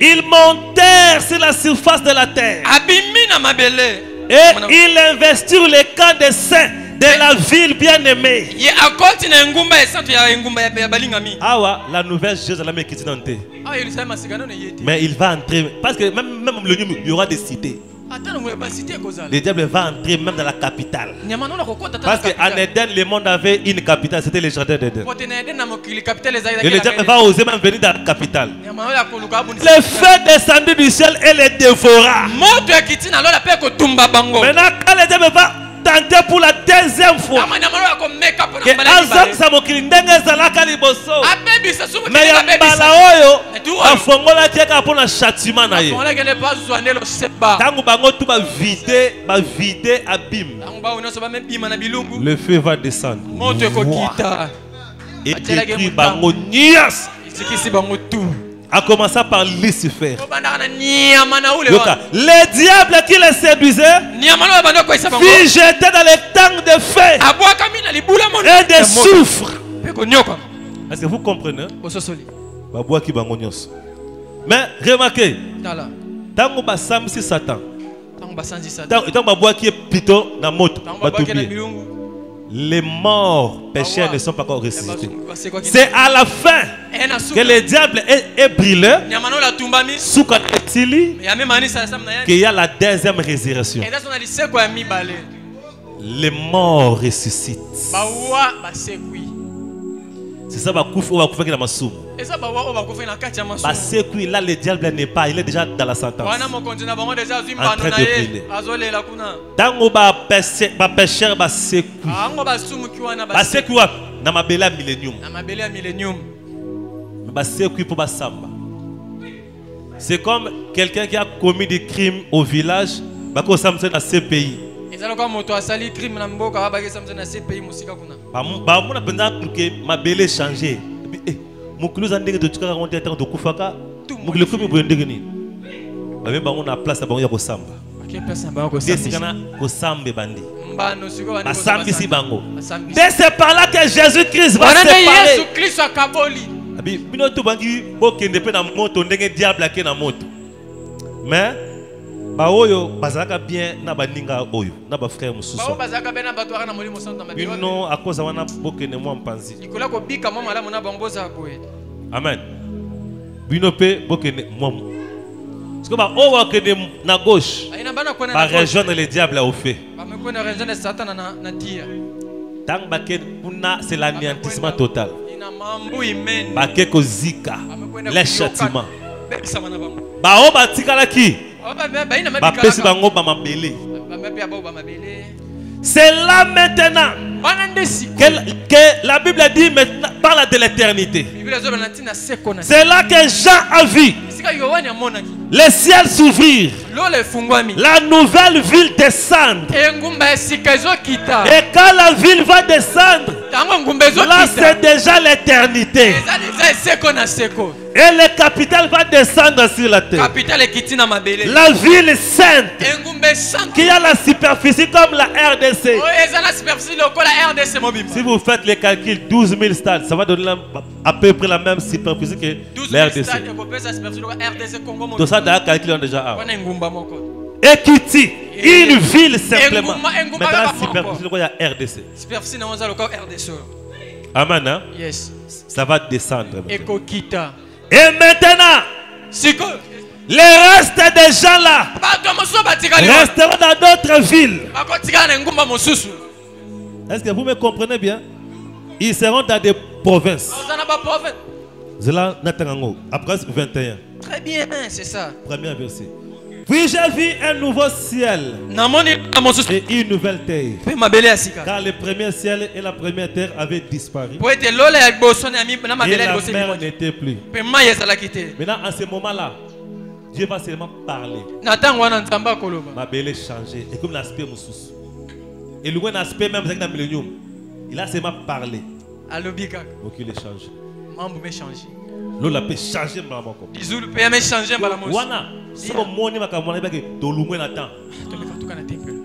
Ils montèrent sur la surface de la terre. Et ils investirent les camps des saints de la ville bien-aimée. La nouvelle Jérusalem est quittée. Mais il va entrer. Parce que même le lieu, il y aura des cités. Le diable va entrer même dans la capitale. Parce qu'en Éden, le monde avait une capitale, c'était le jardin d'Éden. Et le diable va oser même venir dans la capitale. Le feu descendu du ciel et les dévora. Maintenant, quand le diable va tenter pour la deuxième fois, que Azam Samokili ndenge zalaka liboso, mais ya mbala oyo afongola tiaka pour la châtiment na ye. Tango bango tout ba vider abîme. Le feu va descendre. Et détruire bango nias. A commencer par Lucifer. Les diables qui les séduisaient furent jetés dans les tangs de feu et de soufre. Est-ce que vous comprenez? Mais remarquez, tant que Samsi Satan, tant que qui est plutôt dans moto, les morts pécheurs ne sont pas encore ressuscités. C'est à la fin que le diable est brûlé sous qu'il y a la deuxième résurrection. Les morts ressuscitent. C'est ça, on va couper dans ma soupe. Parce que là, le diable n'est pas, il est déjà dans la sentence. En train de brûler. Tant que les pécheurs sont dans ma belle millénium. C'est comme quelqu'un qui a commis des crimes au village, dans ce pays. Ma belle est changée. Mukulu zandenge de tukaka on terre de kufaka mukulu kubi bwendegeni babe bango na place bango ya kosamba desikana kosambe bandi basambi si bango c'est par là que Jésus-Christ va séparer Jésus-Christ akaboli abi bino to bangi bokende pe na moto ndenge diable ke na moto mais ba oyo bazaka bien na baninga oyo na ba frère mususu ba bazaka bien na batwara na molimo santo na bino bino akoza wana bokene mo mpanzi ikola ko bika mo malamu na bango za boye amen bino pe bokene mo parce que ba owa kene na gauche ba rejoindre le diable au fait ba me connait rejoindre Satan na tia tang ba ke kuna c'est l'anéantissement total ina mambu imeni ba ke ko zika les châtiments ba o batikala ki. C'est là maintenant que la Bible dit maintenant, parle de l'éternité. C'est là que Jean a vu le ciel s'ouvrir, la nouvelle ville descendre. Et quand la ville va descendre, là c'est déjà l'éternité. Et le capital va descendre sur la terre. La ville sainte qui a la superficie comme la RDC. Si vous faites les calculs, 12 000 stades, ça va donner à peu près la même superficie que la RDC. Tout ça, dans le calcul, on déjà. Equity, une ville simplement. Mais dans la superficie, il y a RDC. Amen. Hein? Yes. Ça va descendre. Et maintenant, les restes des gens là resteront dans d'autres villes. Est-ce que vous me comprenez bien? Ils seront dans des provinces. Après 21. Très bien, c'est ça. Premier verset. Puis j'ai vu un nouveau ciel et une nouvelle terre. Car le premier ciel et la première terre avaient disparu. Et la mer n'était plus. Maintenant, à ce moment-là, Dieu va seulement parler. Ma belle changer. Et comme l'aspect moussous. Et le aspect même dans le millénium, il a seulement parlé. Donc il est changé. L'eau peut changer maman comme. Disou peut même changer par la mousse. Wana, si mon moni m'a kamona ba ke to lumwe na temps.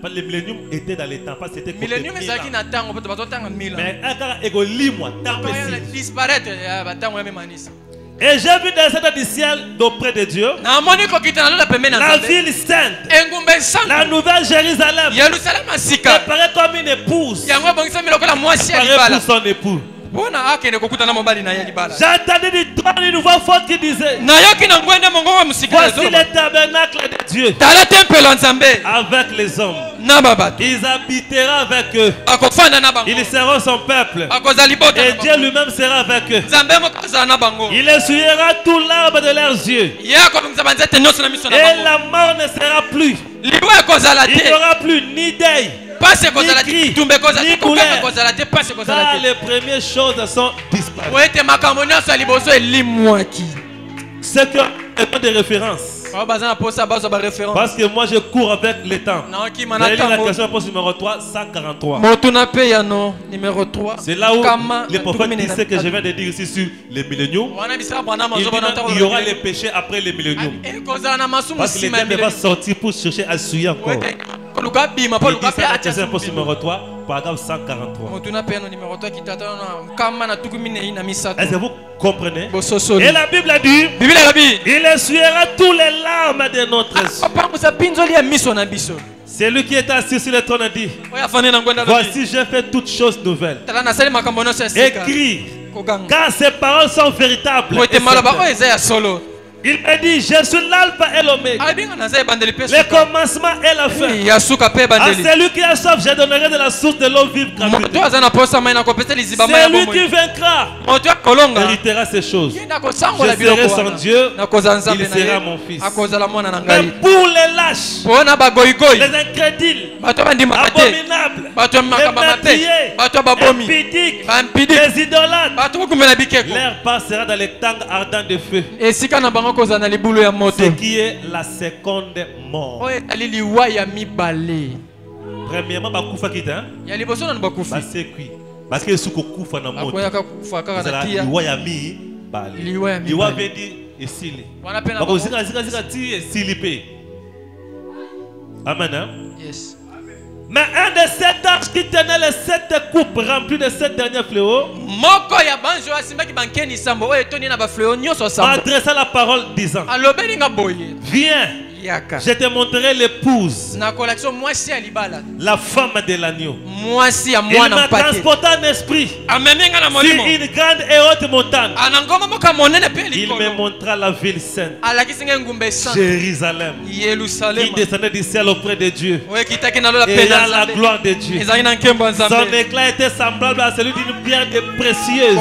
Pas le millénium était dans les temps, pas c'était millénium est qui na temps, on peut pas temps en 1000 ans. Mais aka ego limwa temps précis. Disparaître ba temps même manisa. Et j'ai vu dans cette du ciel d'auprès de Dieu la ville sainte, la nouvelle Jérusalem, préparée comme une épouse, préparée pour son époux. J'entendais du trône une voix forte qui disait: voici le tabernacle de Dieu avec les hommes. Ils habiteront avec eux. Ils seront son peuple. Et Dieu lui-même sera avec eux. Il essuiera tout l'arbre de leurs yeux. Et la mort ne sera plus. Il n'y aura plus ni deuil, ni cri, ni colère. Car les premières choses sont disparues. C'est que des références. Parce que moi je cours avec le temps. La question poste numéro 3, 143. C'est là où les prophètes disaient que je viens de dire ici sur les milléniaux. Il y aura les péchés après les milléniaux. Parce que les diables va sortir pour chercher à souiller encore. Il dit ça, la question poste numéro 3, paragraphe 143. Est-ce que vous comprenez? Et la Bible a dit: il essuiera tous les larmes de notre yeux. C'est lui qui est assis sur le trône a dit: voici j'ai fait toutes choses nouvelles. Écris, car ces paroles sont véritables. Il m'a dit: je suis l'alpha et l'oméga, le commencement et la fin. À celui qui a soif, je donnerai de la source de l'eau vive gratuitement. Celui qui vaincra héritera ces choses. Je serai son Dieu, il sera mon fils. Mais pour les lâches, les incrédules, abominables, les meurtriers, impudiques, les idolâtres, leur part sera dans les tangs ardents de feu. Ce qui est la seconde mort. Premièrement, bakufa kita. C'est cuit. Parce que ce qu'on kufa na mot. C'est la liwa mi bale. Liwa veut dire esili. Bako zika ti esili. Amen. Yes. Mais un de sept anges qui tenait les 7 coupes remplies de 7 derniers fléaux m'adressa la parole disant: viens, je te montrerai l'épouse, la femme de l'agneau. Il m'a transporté en esprit sur une grande et haute montagne. Il me montra la ville sainte, Jérusalem, qui descendait du ciel auprès de Dieu, ayant la gloire de Dieu. Son éclat était semblable à celui d'une pierre précieuse,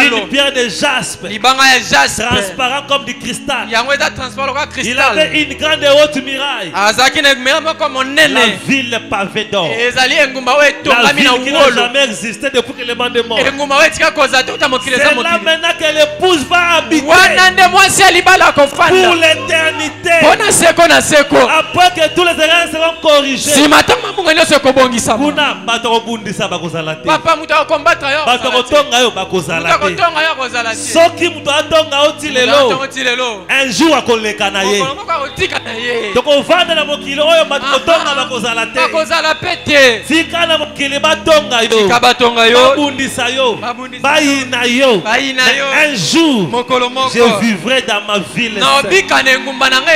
d'une pierre de jaspe, transparent comme du cristal. Il avait une grande et haute muraille, la ville pavée d'or, la ville qui n'a jamais existé depuis que le monde est mort. C'est là maintenant que l'épouse va habiter pour l'éternité, après que tous les erreurs seront corrigés. Kuna batokobundisa bakozala te, batokotonga yo bakozala te. Soki muto atonga oti lelo, un jour akoleka na ye. Tokovanda na mokili oyo batokotonga bakozala te. Tika na mokili batonga yo, babundisa yo, bayina yo. Un jour je vivrai dans ma ville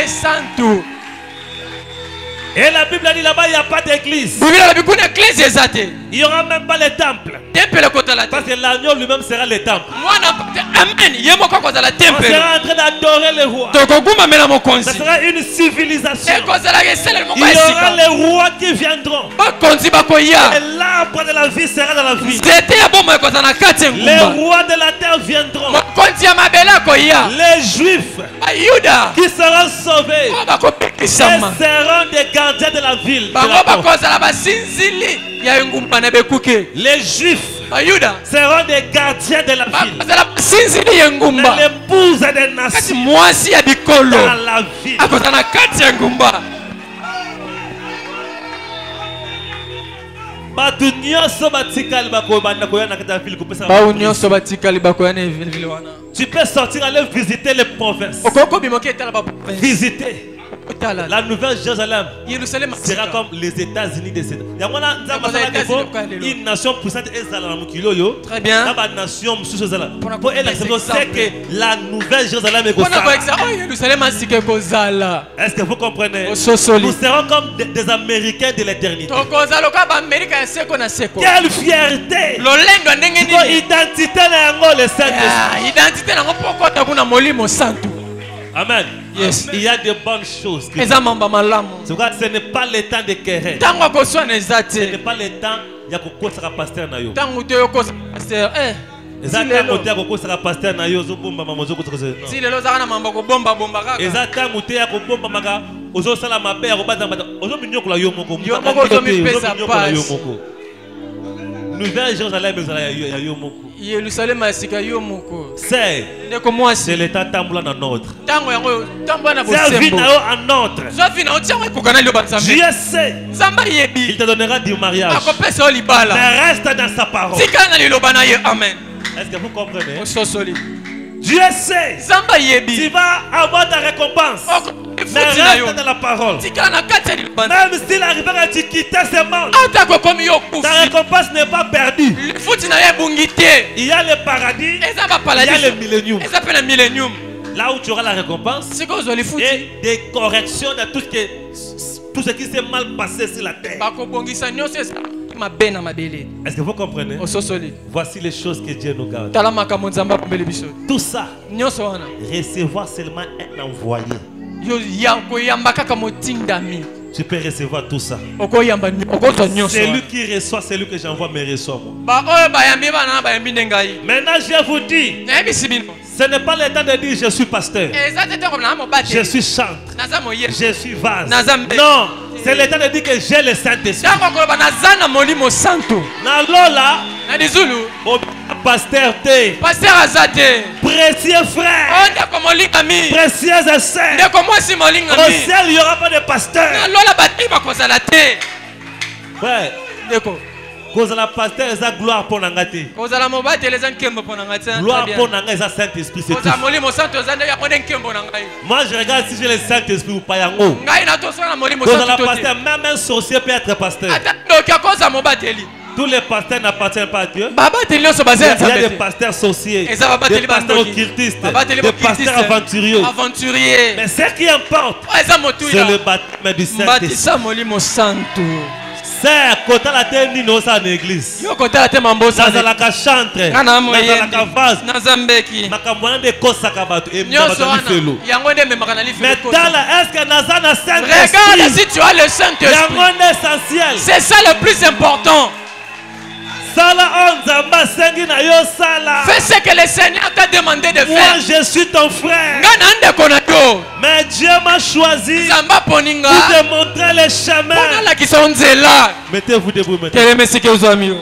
sainte. Et la Bible a dit là-bas, il n'y a pas d'église. Il n'y aura même pas le temple. Parce que l'agneau lui-même sera le temple. On sera en train d'adorer le roi. Ce sera une civilisation. Il y aura les rois qui viendront. Et l'arbre de la vie sera dans la ville. Les rois de la terre viendront. Les juifs qui seront sauvés et seront des gardiens de la ville. Les juifs bayuda seront des gardiens de la ville. bazala basinzili yengumba L'épouse des nations kati mwasi ya bikolo dans la ville. akozala na kati ya ngumba. Batu nyonso batikali bakobanda koya na kati ya ville kopesa. Bao nyonso batikali bakoya na ville wana. Tu peux sortir aller visiter les provinces. Okoko bimoki etala ba province. Visiter. Otala. La nouvelle Jérusalem Yerusalem sera comme les États-Unis des États. Yamona nzamba une nation puissante ezala na mukilo yo. Très bien. Na ba nation mususu ezala. Pour elle c'est que la nouvelle Jérusalem est Pona ba exa oh Yerusalem asike kozala. Est-ce que vous comprenez? Nous Ososoli. serons comme des Américains de l'éternité. Tokozala ka ba Amerika ya seko na seko. Quelle fierté! Lolendo ndenge Pour nini? identité na yango le Saint-Esprit. Identité na poko ta kuna molimo santu. Amen. Yes. Il y a de bonnes choses. Eza mamba malamu. C'est pourquoi ce n'est pas le temps de querer. Tango akoswa na Ce n'est ezate. pas le temps ya kokosaka pasteur na yo. Tango te yokosa pasteur Eza tango te ya kokosaka pasteur na yo ozobomba mama ozokotaka. Si lelo zaka na mamba ko bomba bomba kaka. Eza tango te ya kobomba maka ozosala mabe ya kobata mbata ozominyokola yo moko. Yo moko ozomipesa yo passe. moko. Nouvelle Jérusalem ezala ya yo moko. Yerusalem asika yo moko. C'est Ndeko mwasi. le temps tambola na notre. Tango yango tambo na C'est vie bosembo. na yo en notre. Zofi na otiango ekokana lio banzambe. Dieu sait. Nzamba Il yebi. te donnera du mariage. Akopesa o libala. Mais reste dans sa parole. Tika na liloba na ye amen. Est-ce que vous comprenez? Ososoli. Dieu sait. Nzamba Tu yebi. vas avoir ta récompense. Mais Futi na yo. reste dans la parole. Tika na kati ya liloba. Même s'il arrivera à te quitter ce monde, Ata kokomi yo ta kufi. récompense n'est pas perdue. Futi na ye bungi te. Il y a le paradis, Eza ba il y a paradis. le millénium. Eza pe na millennium. Là où tu auras la récompense Siko ozoli futi. et des corrections de tout ce qui s'est mal passé sur la terre. Bakobongisa nyonso eza mabe na mabele. Est-ce que vous comprenez? Ososoli. Voici les choses que Dieu nous garde. Tala makambo nzamba pombeli biso. Tout ça, Nyonso wana. recevoir seulement un envoyé. Yo koyamba kaka motindami. Tu peux recevoir tout ça. Okoyamba okozwa nyonso. Celui qui reçoit, celui que j'envoie me reçoit moi. Ba oyo bayambi bana na bayambi ndengai. Maintenant, je vous dis, Nayebisi bino. ce n'est pas le temps de dire je suis pasteur, Eza tete ko na mobate. je suis chantre, Naza moye. je suis vase. Nazambe. Non, c'est le temps de dire que j'ai le Saint-Esprit. Tango koloba naza na molimo santo. Na lola, Na dizulu. au pasteur te, Pasteur azate. précieux frère, Onda ko molingami. précieuse sœur. Ndeko mwasi Au molingami. ciel, il n'y aura pas de pasteur. Na lola bati bakozala te. Ouais, Ndeko. cause la pasteur, c'est la gloire pour Nangati. Kozala mobate leza nkembo pona ngati. Gloire pour Nanga, c'est Saint-Esprit, c'est tout. Kozala molimo santo zanda ya kone nkembo na ngai. Moi, je regarde si j'ai le Saint-Esprit ou pas. Yango. Ngai na toso na molimo Cause la santo. pasteur, même un sorcier peut être pasteur. Ata doki akoza mobateli. Tous les pasteurs n'appartiennent pas à Dieu. Babateli nyonso Il baza y ya a des nzambe. pasteurs sorciers, Eza babateli des pasteurs bandoki. occultistes, Babateli des bokitiste. pasteurs aventuriers. Aventurier. Mais ce qui importe, Eza motuya. c'est le baptême du Saint-Esprit. Mbatisa molimo santo. C'est quand la terre ni nos en église. Yo kotala te mambo Dans sana. la chantre, Kana dans moyembi. la vase, Nazambeki. makamwana de kosaka bato et Nyonso wana. felo. Yango nde memaka na lifi. Mais dans la est-ce que Nazana Regarde Saint-Esprit, si tu as le Saint-Esprit. yango essentiel. C'est ça le plus important. Sala onzamba sengi na yo sala. Fais ce que le Seigneur t'a demandé de Moi faire. je suis ton frère. Nga na ndeko na yo. Mais Dieu m'a choisi Zamba poninga. pour te montrer le chemin. Pona la kiso nzela. Mettez-vous debout maintenant. Teleme sike uzwami yo.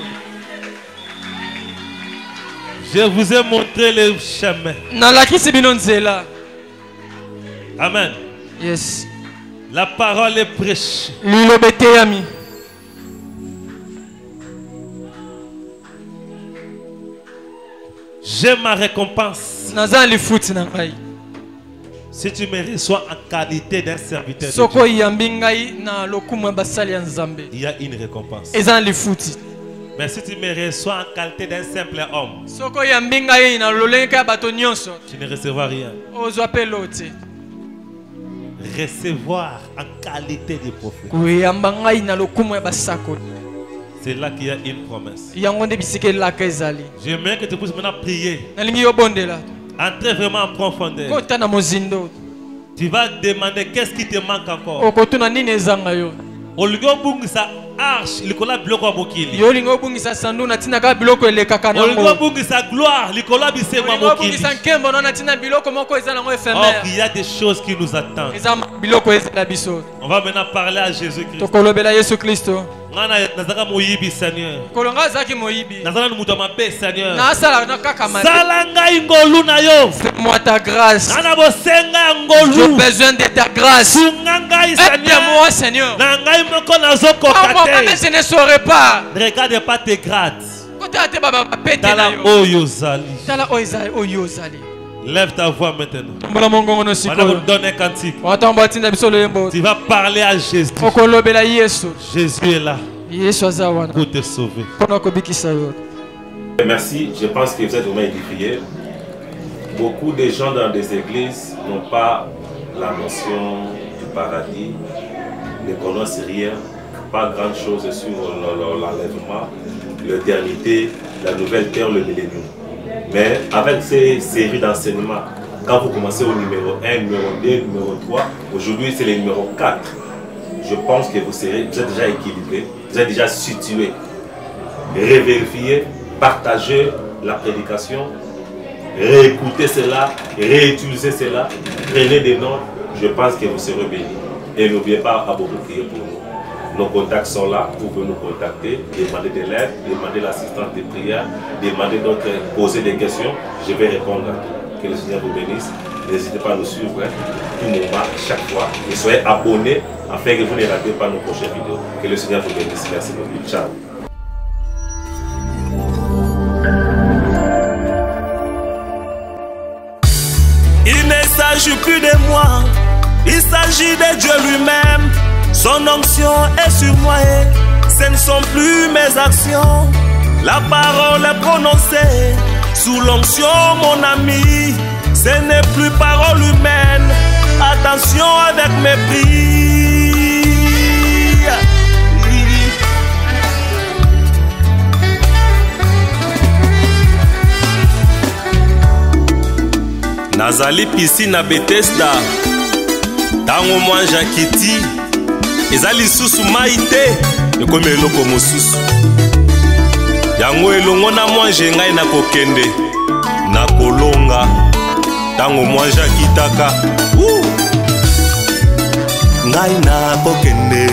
Je vous ai montré le chemin. Na la kisi bino nzela. Amen. Yes. La parole est prêchée. Lilobe teyami. J'ai ma récompense. Naza lifuti na ngai. Si tu me reçois en qualité d'un serviteur de Soko Dieu, yambi ngai na lokumu ya basali ya Nzambe. il y a une récompense. Eza lifuti. Mais si tu me reçois en qualité d'un simple homme, Soko yambi ngai na lolenge ya bato nyonso. tu ne recevras rien. Ozwa pe lote. Recevoir en qualité de prophète. Kuyamba ngai na lokumu ya basako. C'est là qu'il y a une promesse. Yango nde bisike laka ezali. J'aimerais que tu puisses maintenant prier. Nalingi yo bondela. Entrer vraiment en profondeur. Kota na mozindo. Tu vas demander qu'est-ce qui te manque encore. Okotuna nini ezanga yo. Oligo bungisa arche, likola biloko ya mokili. Yo lingo bungisa sandu na tina ka biloko elekaka Oligo nango. bungisa gloire, likola bisengo ya Olingo mokili. bungisa nkembo na tina biloko moko eza nango Or, éphémère. il y a des choses qui nous attendent. Eza biloko ezala biso. On va maintenant parler à Jésus-Christ. Tokolobela Yesu Kristo. Ngana nazaka moyibi Seigneur. Kolonga zaki moyibi. Nazana muto mabe Seigneur. Na sala na kaka mate. Sala ngai ngolu na yo. Fais-moi ta grâce. Nana bosenga ngolu. J'ai besoin de ta grâce. Sunga ngai Seigneur. Aide-moi Seigneur. Na ngai moko nazokoka te. Même je ne saurais pas. Ne regarde pas tes grades. Kota te baba pete na Tala yo. oyozali. Tala oyozali. Lève ta voix maintenant. Donne un cantique. Tu vas parler à Jésus. Jésus est là pour te sauver. Merci, je pense que vous êtes vraiment édifiés. Beaucoup de gens dans des églises n'ont pas la notion du paradis, ne connaissent rien, pas grand chose sur l'enlèvement, l'éternité, la nouvelle terre, le millénium. Mais avec ces séries d'enseignements, quand vous commencez au numéro 1, numéro 2, numéro 3, aujourd'hui c'est le numéro 4. Je pense que vous êtes déjà équilibré, vous êtes déjà situé. Revérifiez, partagez la prédication, réécoutez cela, réutilisez cela, prenez des notes, je pense que vous serez bénis. Et n'oubliez pas à beaucoup prier pour nous. Nos contacts sont là, vous pouvez nous contacter, demander de l'aide, demander l'assistance de prière, demander d'autres, poser des questions. Je vais répondre à tout. Que le Seigneur vous bénisse. N'hésitez pas à nous suivre tout moment, chaque fois. Et soyez abonnés afin que vous ne ratez pas nos prochaines vidéos. Que le Seigneur vous bénisse. Merci beaucoup. Ciao. Il ne s'agit plus de moi, il s'agit de Dieu lui-même. Son onction est sur moi et ce ne sont plus mes actions. La parole est prononcée sous l'onction, mon ami. Ce n'est plus parole humaine. Attention avec mépris. Nazali piscine à Bethesda. Tango mwanja kiti. Ezali susu maite ekomi eloko mosusu yango elongo na mwanje ngai na kokende na kolonga tango mwanja kitaka ngai na kokende